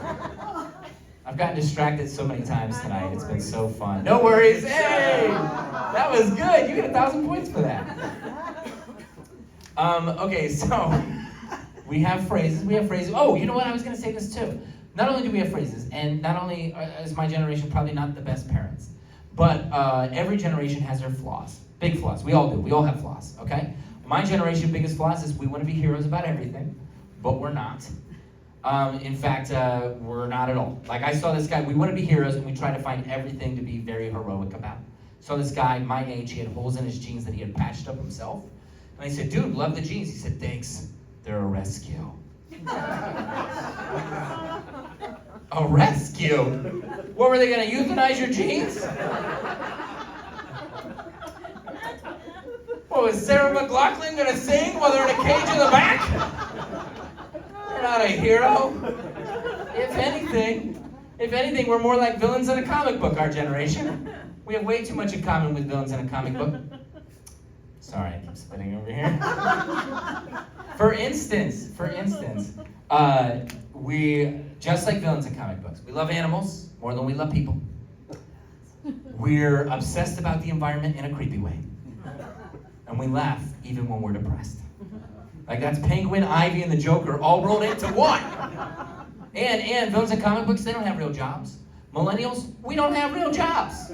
I've gotten distracted so many times tonight. It's been so fun. No worries. Hey! That was good. You get 1,000 points for that. Okay, so we have phrases. Oh, you know what? I was going to say this too. Not only do we have phrases, and not only is my generation probably not the best parents, but every generation has their flaws. Big flaws. We all do. We all have flaws, okay? My generation, biggest flaws is we want to be heroes about everything, but we're not. In fact, we're not at all. I saw this guy, we want to be heroes, and we try to find everything to be very heroic about. Saw this guy, my age, he had holes in his jeans that he had patched up himself. And I said, dude, love the jeans. He said, thanks, they're a rescue. A rescue? What, were they going to euthanize your jeans? What, was Sarah McLachlan going to sing while they're in a cage in the back? You're not a hero. If anything, we're more like villains in a comic book, our generation. We have way too much in common with villains in a comic book. Sorry, I keep spitting over here. For instance, we, just like villains in comic books, we love animals more than we love people. We're obsessed about the environment in a creepy way. And we laugh even when we're depressed. That's Penguin, Ivy, and the Joker all rolled into one. And villains in comic books, they don't have real jobs. Millennials, we don't have real jobs.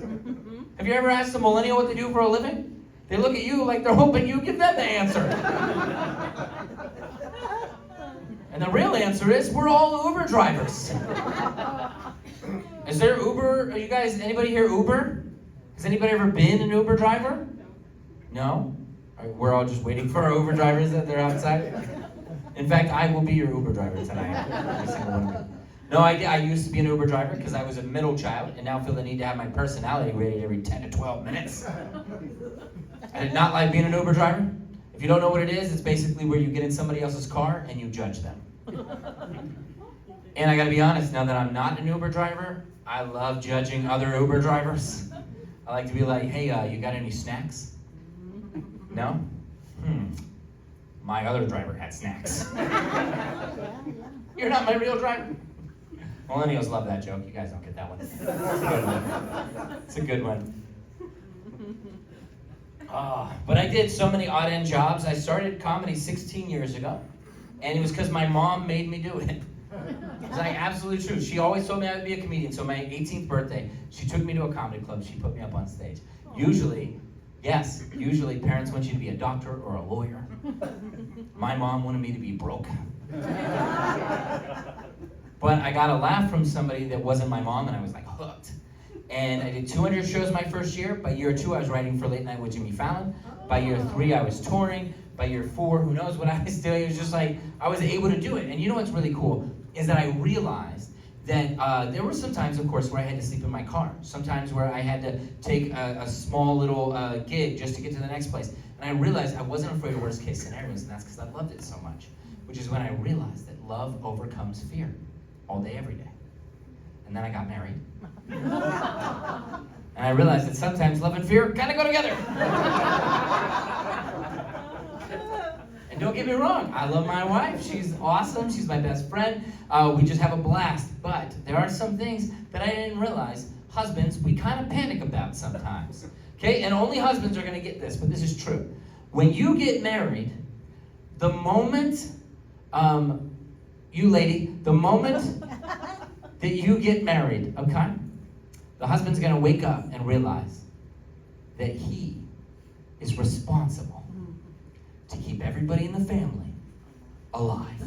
Have you ever asked a millennial what they do for a living? They look at you like they're hoping you give them the answer. And the real answer is we're all Uber drivers. Is there Uber? Are you guys, anybody here Uber? Has anybody ever been an Uber driver? No? All right, we're all just waiting for our Uber drivers that they're outside. In fact, I will be your Uber driver tonight. Every single one of you. No, I used to be an Uber driver because I was a middle child and now feel the need to have my personality rated every 10 to 12 minutes. I did not like being an Uber driver. If you don't know what it is, it's basically where you get in somebody else's car and you judge them. And I gotta be honest, now that I'm not an Uber driver, I love judging other Uber drivers. I like to be like, hey, you got any snacks? No? My other driver had snacks. You're not my real driver. Millennials love that joke. You guys don't get that one. It's a good one. It's a good one. But I did so many odd end jobs. I started comedy 16 years ago. And it was because my mom made me do it. It's like absolutely true. She always told me I would be a comedian. So my 18th birthday, she took me to a comedy club. She put me up on stage. Usually parents want you to be a doctor or a lawyer. My mom wanted me to be broke. But I got a laugh from somebody that wasn't my mom, and I was like hooked. And I did 200 shows my first year. By year 2, I was writing for Late Night with Jimmy Fallon. By year 3, I was touring. By year 4, who knows what I was doing. It was just like, I was able to do it. And you know what's really cool is that I realized that there were some times, of course, where I had to sleep in my car. Sometimes where I had to take a small little gig just to get to the next place. And I realized I wasn't afraid of worst case scenarios, and that's because I loved it so much. Which is when I realized that love overcomes fear. All day, every day. And then I got married. And I realized that sometimes love and fear kind of go together. And don't get me wrong, I love my wife. She's awesome. She's my best friend. We just have a blast. But there are some things that I didn't realize husbands, we kind of panic about sometimes. Okay? And only husbands are going to get this, but this is true. When you get married, the moment you lady, the moment that you get married, okay, the husband's gonna wake up and realize that he is responsible to keep everybody in the family alive.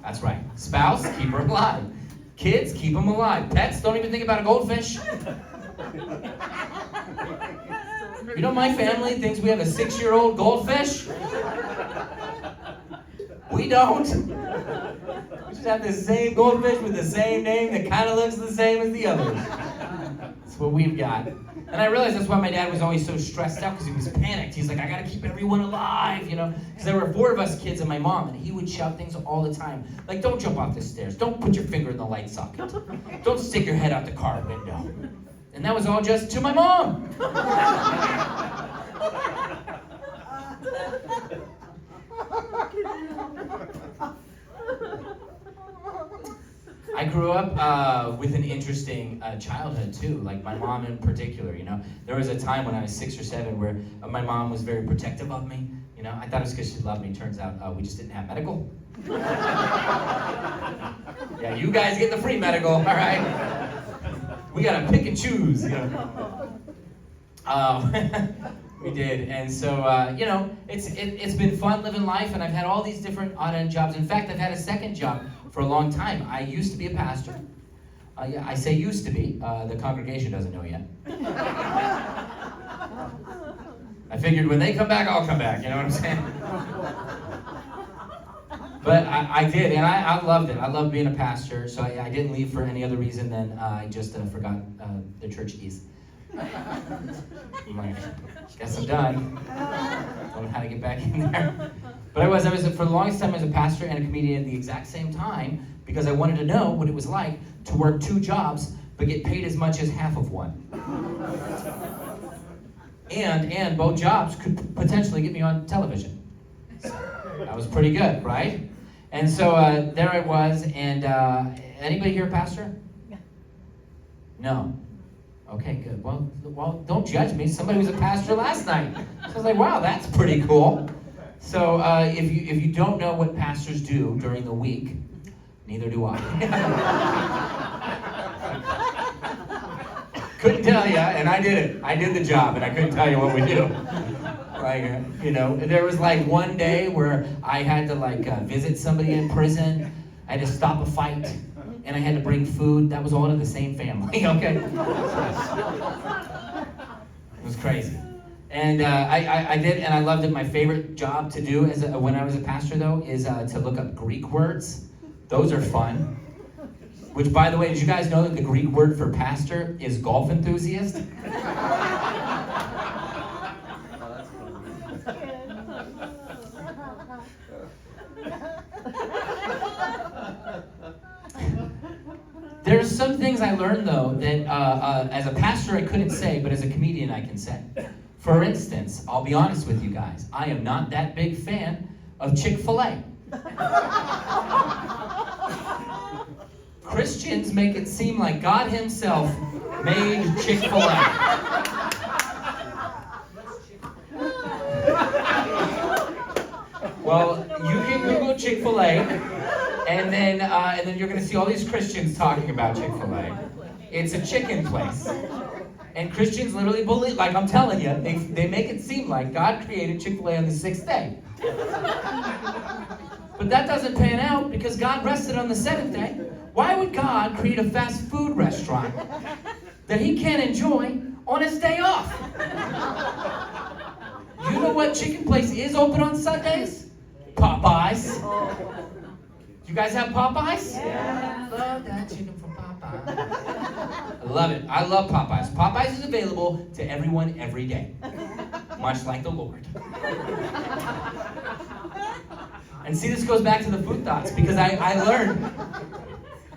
That's right. Spouse, keep her alive. Kids, keep them alive. Pets, don't even think about a goldfish. You know, my family thinks we have a 6-year-old goldfish. We don't. We just have the same goldfish with the same name that kind of looks the same as the others. That's what we've got. And I realized that's why my dad was always so stressed out, because he was panicked. He's like, I gotta keep everyone alive, you know? Because there were 4 of us kids and my mom, and he would shout things all the time. Like, don't jump off the stairs. Don't put your finger in the light socket. Don't stick your head out the car window. And that was all just to my mom. I grew up with an interesting childhood too, like my mom in particular, you know. There was a time when I was 6 or 7 where my mom was very protective of me, you know. I thought it was because she loved me. Turns out we just didn't have medical. Yeah, you guys get the free medical, all right? We gotta pick and choose, you know. We did, and so, you know, it's been fun living life, and I've had all these different odd-end jobs. In fact, I've had a second job for a long time. I used to be a pastor. Yeah, I say used to be. The congregation doesn't know yet. I figured when they come back, I'll come back, you know what I'm saying? But I did, and I loved it. I loved being a pastor, so I didn't leave for any other reason than I just forgot the church keys. I'm like, guess I'm done. Don't know how to get back in there. But I was for the longest time, I was a pastor and a comedian at the exact same time, because I wanted to know what it was like to work 2 jobs but get paid as much as half of one. And both jobs could potentially get me on television. So that was pretty good, right? And so there I was, and anybody here a pastor? No. Okay, good. Well, don't judge me. Somebody was a pastor last night. So I was like, wow, that's pretty cool. So if you don't know what pastors do during the week, neither do I. Couldn't tell you, and I did it. I did the job, and I couldn't tell you what we do. Like, there was like one day where I had to visit somebody in prison. I had to stop a fight, and I had to bring food. That was all to the same family, okay? It was crazy. And I did, and I loved it. My favorite job to do when I was a pastor, though, is to look up Greek words. Those are fun. Which, by the way, did you guys know that the Greek word for pastor is golf enthusiast? There's some things I learned, though, that as a pastor I couldn't say, but as a comedian I can say. For instance, I'll be honest with you guys, I am not that big fan of Chick-fil-A. Christians make it seem like God himself made Chick-fil-A. Well, you can Google Chick-fil-A, and then you're going to see all these Christians talking about Chick-fil-A. It's a chicken place. And Christians literally believe, like I'm telling you, they make it seem like God created Chick-fil-A on the 6th day. But that doesn't pan out because God rested on the 7th day. Why would God create a fast food restaurant that he can't enjoy on his day off? You know what chicken place is open on Sundays? Popeyes. You guys have Popeyes? Yeah. Love that chicken from Popeyes. I love it. I love Popeyes. Popeyes is available to everyone every day, much like the Lord. And see, this goes back to the food thoughts because I learned,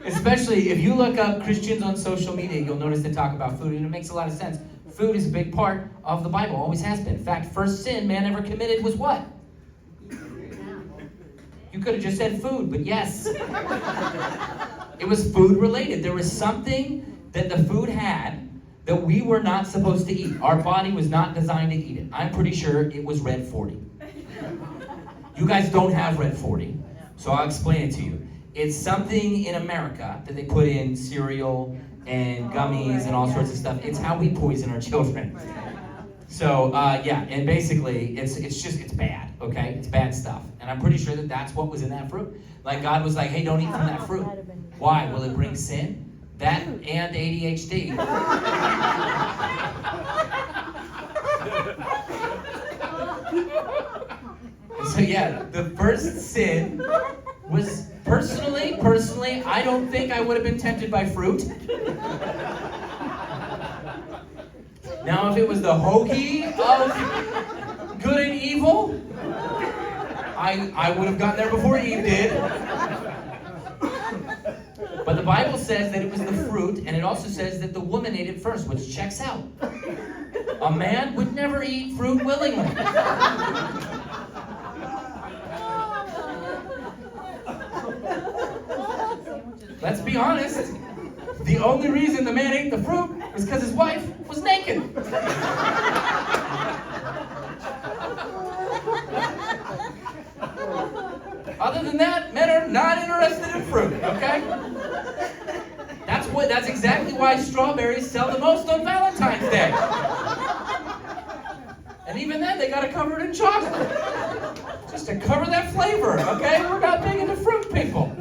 especially if you look up Christians on social media, you'll notice they talk about food, and it makes a lot of sense. Food is a big part of the Bible, always has been. In fact, first sin man ever committed was what? You could have just said food, but yes. It was food related. There was something that the food had that we were not supposed to eat. Our body was not designed to eat it. I'm pretty sure it was Red 40. You guys don't have Red 40, so I'll explain it to you. It's something in America that they put in cereal and gummies and all sorts of stuff. It's how we poison our children. So, and basically, it's bad, okay? It's bad stuff. And I'm pretty sure that that's what was in that fruit. Like, God was like, hey, don't eat from that fruit. Why? Will it bring sin? That and ADHD. So, the first sin was personally, I don't think I would have been tempted by fruit. Now, if it was the hoagie of good and evil, I would have gotten there before Eve did. But the Bible says that it was the fruit, and it also says that the woman ate it first, which checks out. A man would never eat fruit willingly. Let's be honest. The only reason the man ate the fruit was because his wife was naked. Other than that, men are not interested in fruit, okay? That's exactly why strawberries sell the most on Valentine's Day. And even then, they got to cover it in chocolate. Just to cover that flavor, okay? We're not big into fruit people.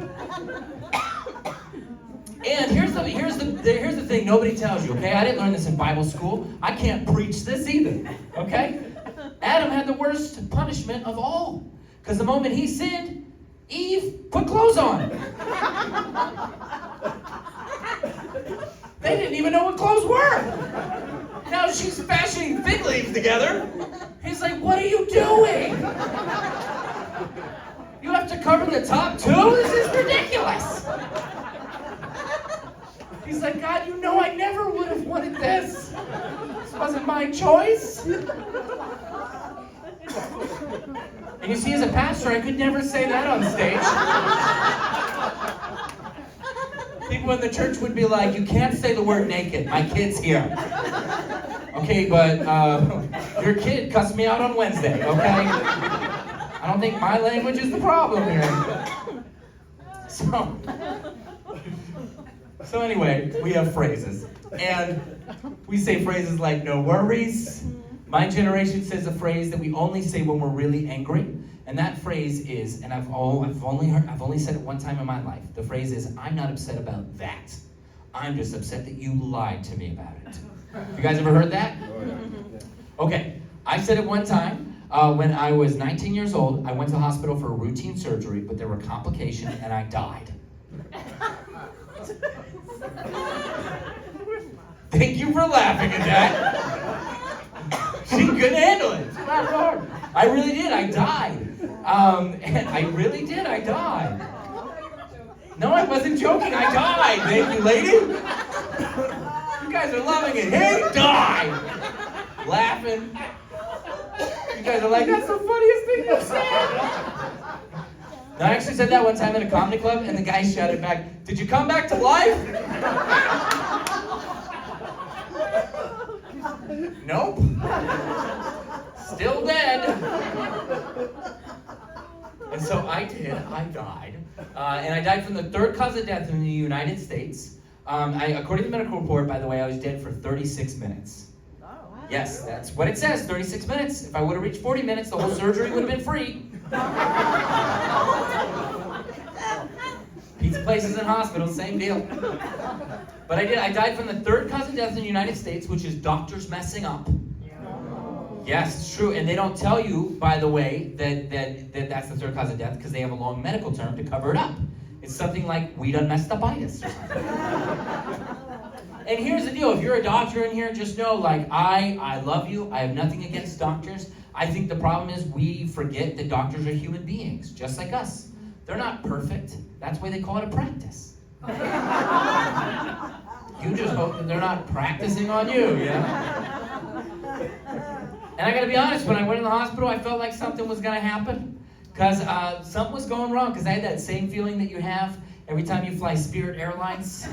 And here's the thing nobody tells you, okay? I didn't learn this in Bible school. I can't preach this either, okay? Adam had the worst punishment of all. Because the moment he sinned, Eve put clothes on. They didn't even know what clothes were. Now she's fashioning fig leaves together. He's like, what are you doing? You have to cover the top too? This is ridiculous. He's like, God, you know I never would have wanted this. This wasn't my choice. And you see, as a pastor, I could never say that on stage. People in the church would be like, you can't say the word naked. My kid's here. Okay, but your kid cussed me out on Wednesday, okay? I don't think my language is the problem here. So... So anyway, we have phrases. And we say phrases like, no worries. My generation says a phrase that we only say when we're really angry. And that phrase is, and I've only said it one time in my life. The phrase is, I'm not upset about that. I'm just upset that you lied to me about it. You guys ever heard that? Oh, yeah. Okay, I said it one time when I was 19 years old. I went to the hospital for a routine surgery, but there were complications and I died. Thank you for laughing at that. She couldn't handle it. She laughed hard. I really did. I died. And I really did. I died. No, I wasn't joking. I died. Thank you, lady. You guys are loving it. Hey, died. Laughing. You guys are like, that's the funniest thing you've said. No, I actually said that one time at a comedy club, and the guy shouted back, did you come back to life? Nope. Still dead. And so I did. I died. And I died from the third cause of death in the United States. According to the medical report, by the way, I was dead for 36 minutes. Yes, that's what it says, 36 minutes. If I would have reached 40 minutes, the whole surgery would have been free. Pizza places and hospitals, same deal. But I died from the third cause of death in the United States, which is doctors messing up. Yes, it's true. And they don't tell you, by the way, that that's the third cause of death because they have a long medical term to cover it up. It's something like we done messed upitis or something. And here's the deal, if you're a doctor in here, just know, like, I love you. I have nothing against doctors. I think the problem is we forget that doctors are human beings, just like us. They're not perfect. That's why they call it a practice. You just hope that they're not practicing on you, you know? And I gotta be honest, when I went in the hospital, I felt like something was gonna happen. Because something was going wrong, because I had that same feeling that you have every time you fly Spirit Airlines.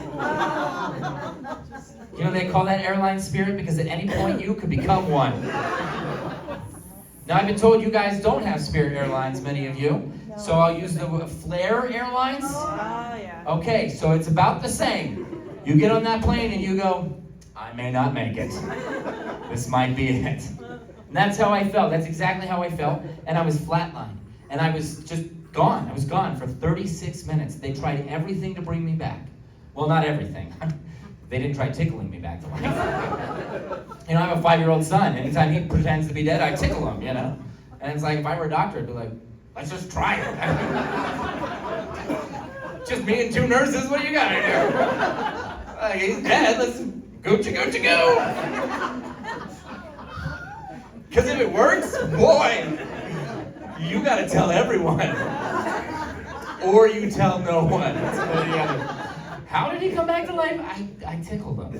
You know, they call that airline Spirit because at any point you could become one. Now, I've been told you guys don't have Spirit Airlines, many of you. So I'll use the Flair Airlines. Oh, yeah. Okay, so it's about the same. You get on that plane and you go, I may not make it. This might be it. And that's how I felt. That's exactly how I felt. And I was flatlined. And I was just gone. I was gone for 36 minutes. They tried everything to bring me back. Well, not everything. They didn't try tickling me back to life. You know, I have a 5-year-old son. Anytime he pretends to be dead, I tickle him, you know? And it's like, if I were a doctor, I'd be like, let's just try it. Just me and 2 nurses, what do you got to do? Like, he's dead, let's go. Because if it works, boy, you got to tell everyone. Or you tell no one. That's one or the other. How did he come back to life? I tickled him.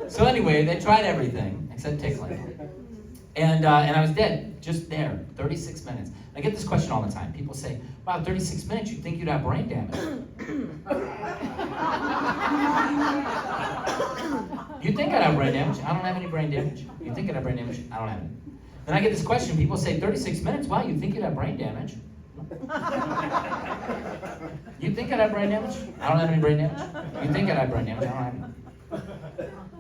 So anyway, they tried everything except tickling. And I was dead, just there, 36 minutes. I get this question all the time. People say, wow, 36 minutes, you'd think you'd have brain damage. You'd think I'd have brain damage. I don't have any brain damage. You'd think I'd have brain damage. I don't have it. Then I get this question. People say, 36 minutes, wow, you'd think you'd have brain damage. You think I'd have brain damage? I don't have any brain damage. You think I'd have brain damage? I don't have any.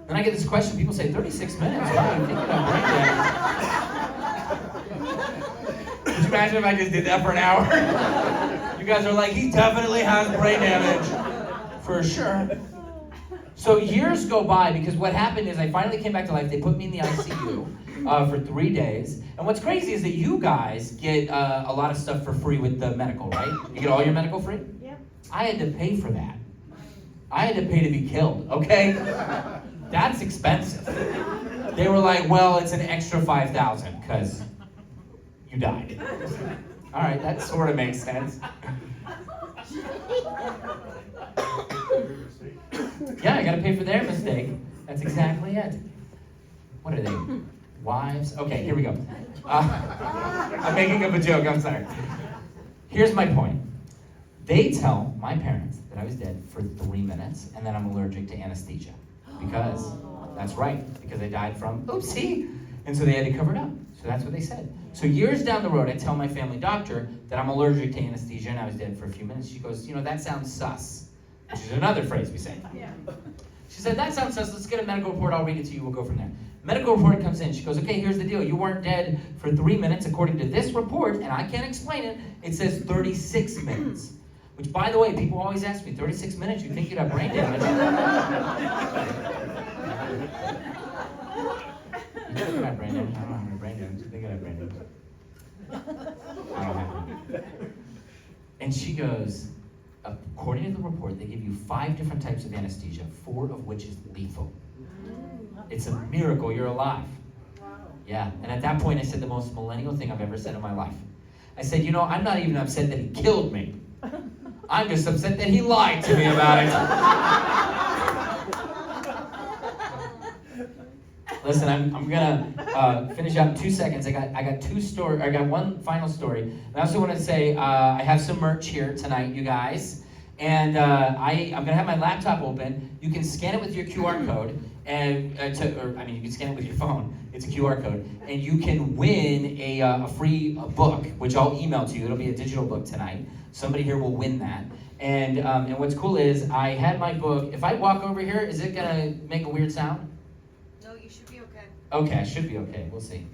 Then I get this question, people say, 36 minutes? Wow, you think I'd have brain damage? Could you imagine if I just did that for an hour? You guys are like, he definitely has brain damage. For sure. So years go by because what happened is I finally came back to life. They put me in the ICU for 3 days. And what's crazy is that you guys get a lot of stuff for free with the medical, right? You get all your medical free? Yeah. I had to pay for that. I had to pay to be killed, okay? That's expensive. They were like, well, it's an extra $5,000 because you died. All right, that sort of makes sense. Yeah, I gotta pay for their mistake. That's exactly it. What are they? Wives? Okay, here we go. I'm making up a joke, I'm sorry. Here's my point. They tell my parents that I was dead for 3 minutes and that I'm allergic to anesthesia. Because, that's right, because I died from, oopsie, And so they had to cover it up. So that's what they said. So years down the road, I tell my family doctor that I'm allergic to anesthesia and I was dead for a few minutes. She goes, that sounds sus, which is another phrase we say. Yeah. She said, that sounds sus. Let's get a medical report. I'll read it to you. We'll go from there. Medical report comes in. She goes, okay, here's the deal. You weren't dead for 3 minutes according to this report, and I can't explain it. It says 36 minutes. Which, by the way, people always ask me, 36 minutes? You think you'd have brain damage? You think I have brain damage? I don't have any brain damage. You think I have brain damage? I don't have it. And she goes, according to the report, they give you 5 different types of anesthesia, 4 of which is lethal. It's a miracle you're alive. Yeah, and at that point I said the most millennial thing I've ever said in my life. I said, I'm not even upset that he killed me. I'm just upset that he lied to me about it. Listen, I'm gonna finish up in 2 seconds. I got one final story. I also want to say I have some merch here tonight, you guys. And I'm gonna have my laptop open. You can scan it with your QR code, and you can scan it with your phone. It's a QR code, and you can win a free book, which I'll email to you. It'll be a digital book tonight. Somebody here will win that. And what's cool is I had my book. If I walk over here, is it gonna make a weird sound? No, you should be okay. Okay, I should be okay. We'll see.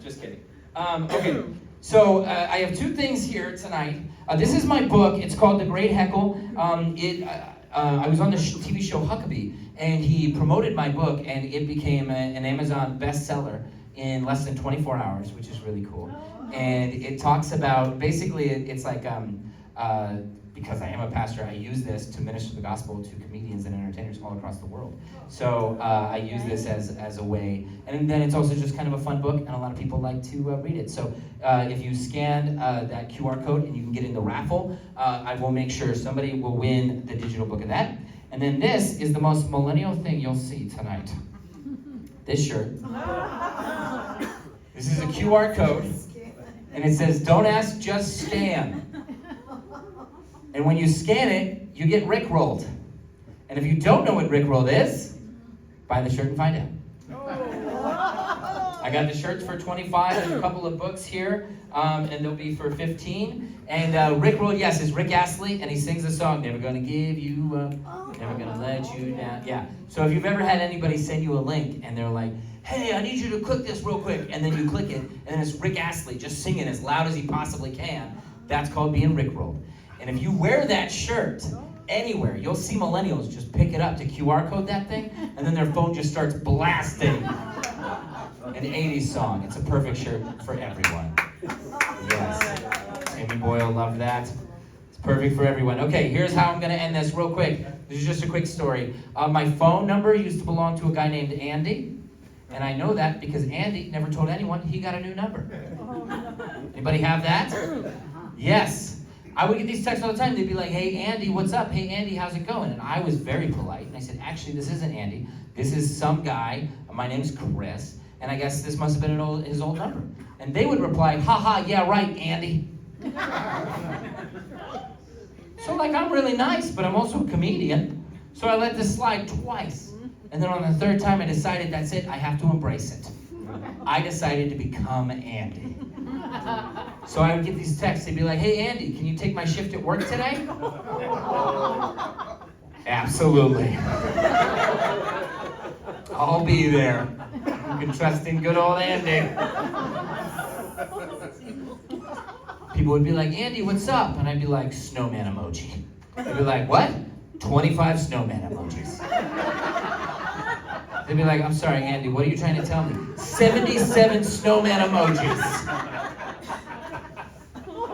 Just kidding. Okay, so I have 2 things here tonight. This is my book. It's called The Great Heckle. I was on the TV show Huckabee, and he promoted my book, and it became an Amazon bestseller in less than 24 hours, which is really cool. And it talks about, basically, it's like, because I am a pastor, I use this to minister the gospel to comedians and entertainers all across the world. So I use this as a way, and then it's also just kind of a fun book, and a lot of people like to read it. So if you scan that QR code and you can get in the raffle, I will make sure somebody will win the digital book of that. And then this is the most millennial thing you'll see tonight. This shirt. This is a QR code, and it says, "Don't ask, just scan." And when you scan it, you get Rickrolled. And if you don't know what Rickrolled is, buy the shirt and find out. I got the shirts for $25. There's a couple of books here, and they'll be for $15. And Rickrolled, yes, is Rick Astley, and he sings the song, "Never Gonna Give You Up, Never Gonna Let You Down." Yeah. So if you've ever had anybody send you a link, and they're like, "Hey, I need you to click this real quick," and then you click it, and then it's Rick Astley just singing as loud as he possibly can, that's called being Rickrolled. And if you wear that shirt anywhere, you'll see millennials just pick it up to QR code that thing, and then their phone just starts blasting an 80s song. It's a perfect shirt for everyone. Yes. Amy Boyle loved that. It's perfect for everyone. Okay, here's how I'm going to end this real quick. This is just a quick story. My phone number used to belong to a guy named Andy, and I know that because Andy never told anyone he got a new number. Anybody have that? Yes. I would get these texts all the time. They'd be like, "Hey, Andy, what's up? Hey, Andy, how's it going?" And I was very polite. And I said, "Actually, this isn't Andy. This is some guy. My name's Chris. And I guess this must have been his old number." And they would reply, "Ha, yeah, right, Andy." So, I'm really nice, but I'm also a comedian. So I let this slide twice. And then on the 3rd time, I decided, that's it. I have to embrace it. I decided to become Andy. So I would get these texts. They'd be like, "Hey, Andy, can you take my shift at work today?" Absolutely. I'll be there. You can trust in good old Andy. People would be like, "Andy, what's up?" And I'd be like, "Snowman emoji." They'd be like, "What?" 25 snowman emojis. They'd be like, "I'm sorry, Andy, what are you trying to tell me?" 77 snowman emojis.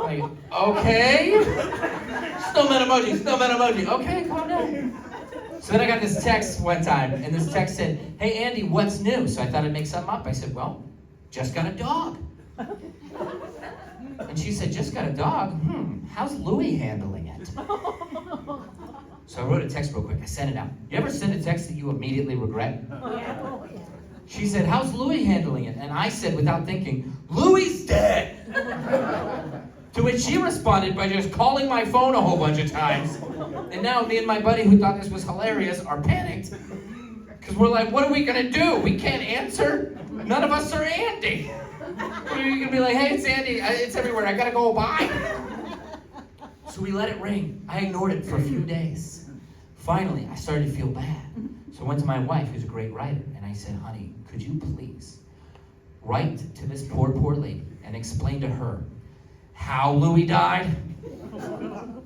Like, okay. Snowman emoji. Okay, calm down. So then I got this text one time, and this text said, "Hey, Andy, what's new?" So I thought I'd make something up. I said, "Well, just got a dog." And she said, "Just got a dog? How's Louie handling it?" So I wrote a text real quick. I sent it out. You ever send a text that you immediately regret? She said, "How's Louie handling it?" And I said, without thinking, "Louie's dead." To which she responded by just calling my phone a whole bunch of times. And now me and my buddy, who thought this was hilarious, are panicked. Because we're like, what are we gonna do? We can't answer. None of us are Andy. You're gonna be like, hey, it's Andy. It's everywhere. I gotta go. Bye. So we let it ring. I ignored it for a few days. Finally, I started to feel bad. So I went to my wife, who's a great writer, and I said, honey, could you please write to this poor lady and explain to her how Louis died?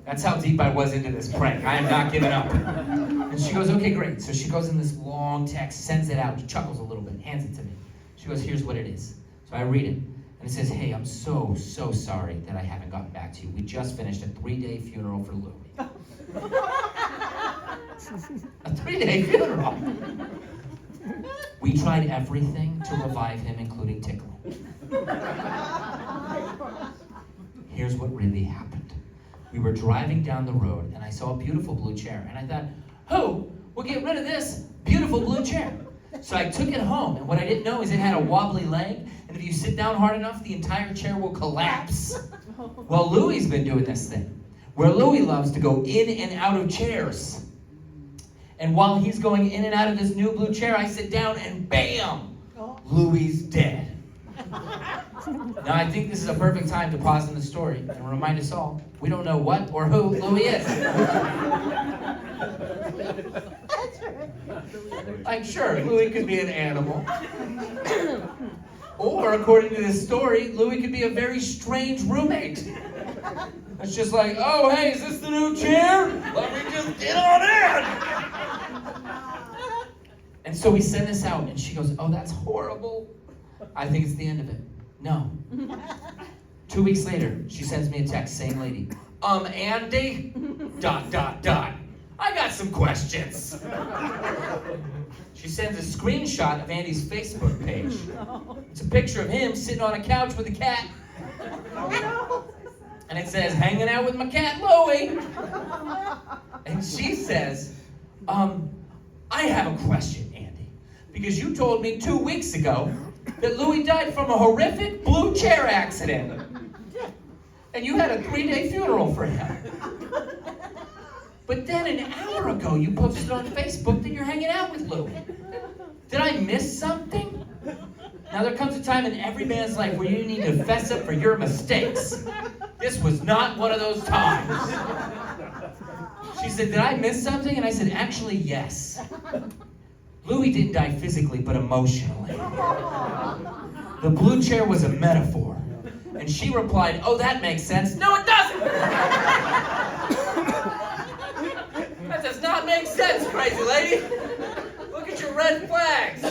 That's how deep I was into this prank. I am not giving up. And she goes, okay, great. So she goes in this long text, sends it out, chuckles a little bit, hands it to me. She goes, here's what it is. So I read it, and it says, hey, I'm so sorry that I haven't gotten back to you. We just finished a 3-day funeral for Louis. A 3-day funeral. We tried everything to revive him, including tickling. Here's what really happened. We were driving down the road, and I saw a beautiful blue chair, and I thought, oh, we'll get rid of this beautiful blue chair. So I took it home, and what I didn't know is it had a wobbly leg, and if you sit down hard enough, the entire chair will collapse. Well, Louis's been doing this thing, where Louis loves to go in and out of chairs. And while he's going in and out of this new blue chair, I sit down, and bam, Louis's dead. Now, I think this is a perfect time to pause in the story and remind us all, we don't know what or who Louis is. Like, sure, Louis could be an animal. Or, according to this story, Louis could be a very strange roommate. It's just like, oh, hey, is this the new chair? Let me just get on in. And so we send this out, and she goes, oh, that's horrible. I think it's the end of it. No. 2 weeks later, she sends me a text, same lady. Andy, ... I got some questions. She sends a screenshot of Andy's Facebook page. It's a picture of him sitting on a couch with a cat. And it says, hanging out with my cat, Louie. And she says, I have a question, Andy. Because you told me 2 weeks ago that Louis died from a horrific blue chair accident. And you had a 3-day funeral for him. But then an hour ago, you posted on Facebook that you're hanging out with Louis. Did I miss something? Now, there comes a time in every man's life where you need to fess up for your mistakes. This was not one of those times. She said, did I miss something? And I said, actually, yes. Louis didn't die physically, but emotionally. The blue chair was a metaphor. And she replied, oh, that makes sense. No, it doesn't! That does not make sense, crazy lady. Look at your red flags.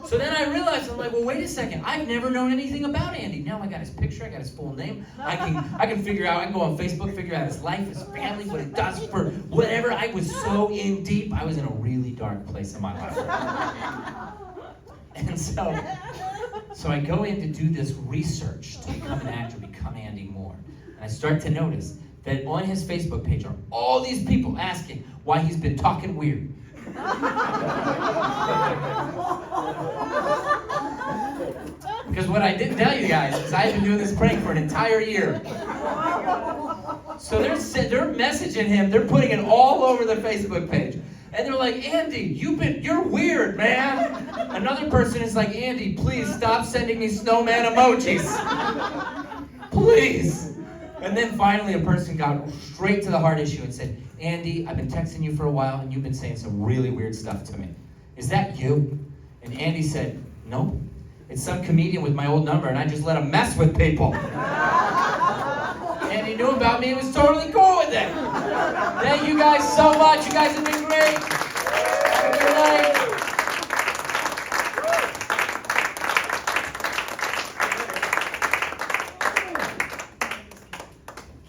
So then I realized, I'm like, well, wait a second. I've never known anything about Andy. Now I got his picture, I got his full name. I can figure out, I can go on Facebook, figure out his life, his family, what he does for whatever. I was so in deep. I was in a really dark place in my life. And so I go in to do this research to become an actor, become Andy Moore. And I start to notice that on his Facebook page are all these people asking why he's been talking weird. Because what I didn't tell you guys is I've been doing this prank for an entire year. So they're messaging him, they're putting it all over their Facebook page. And they're like, Andy, you're weird, man. Another person is like, Andy, please stop sending me snowman emojis. Please. And then finally a person got straight to the heart issue and said, Andy, I've been texting you for a while and you've been saying some really weird stuff to me. Is that you? And Andy said, no. It's some comedian with my old number and I just let him mess with people. And he knew about me and was totally cool with it. Thank you guys so much. You guys have been great. Have a good night.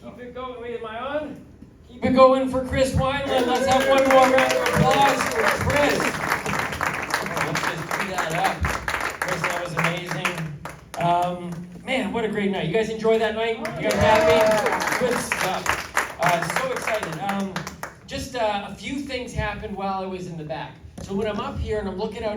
Keep it going. Wait, am I on? Keep it going for Chris Wineland. Let's have one more round of applause for Chris. Let's just do that up. Chris, that was amazing. Man, what a great night. You guys enjoy that night? You guys happy? Good stuff. So excited. Just a few things happened while I was in the back. So when I'm up here and I'm looking out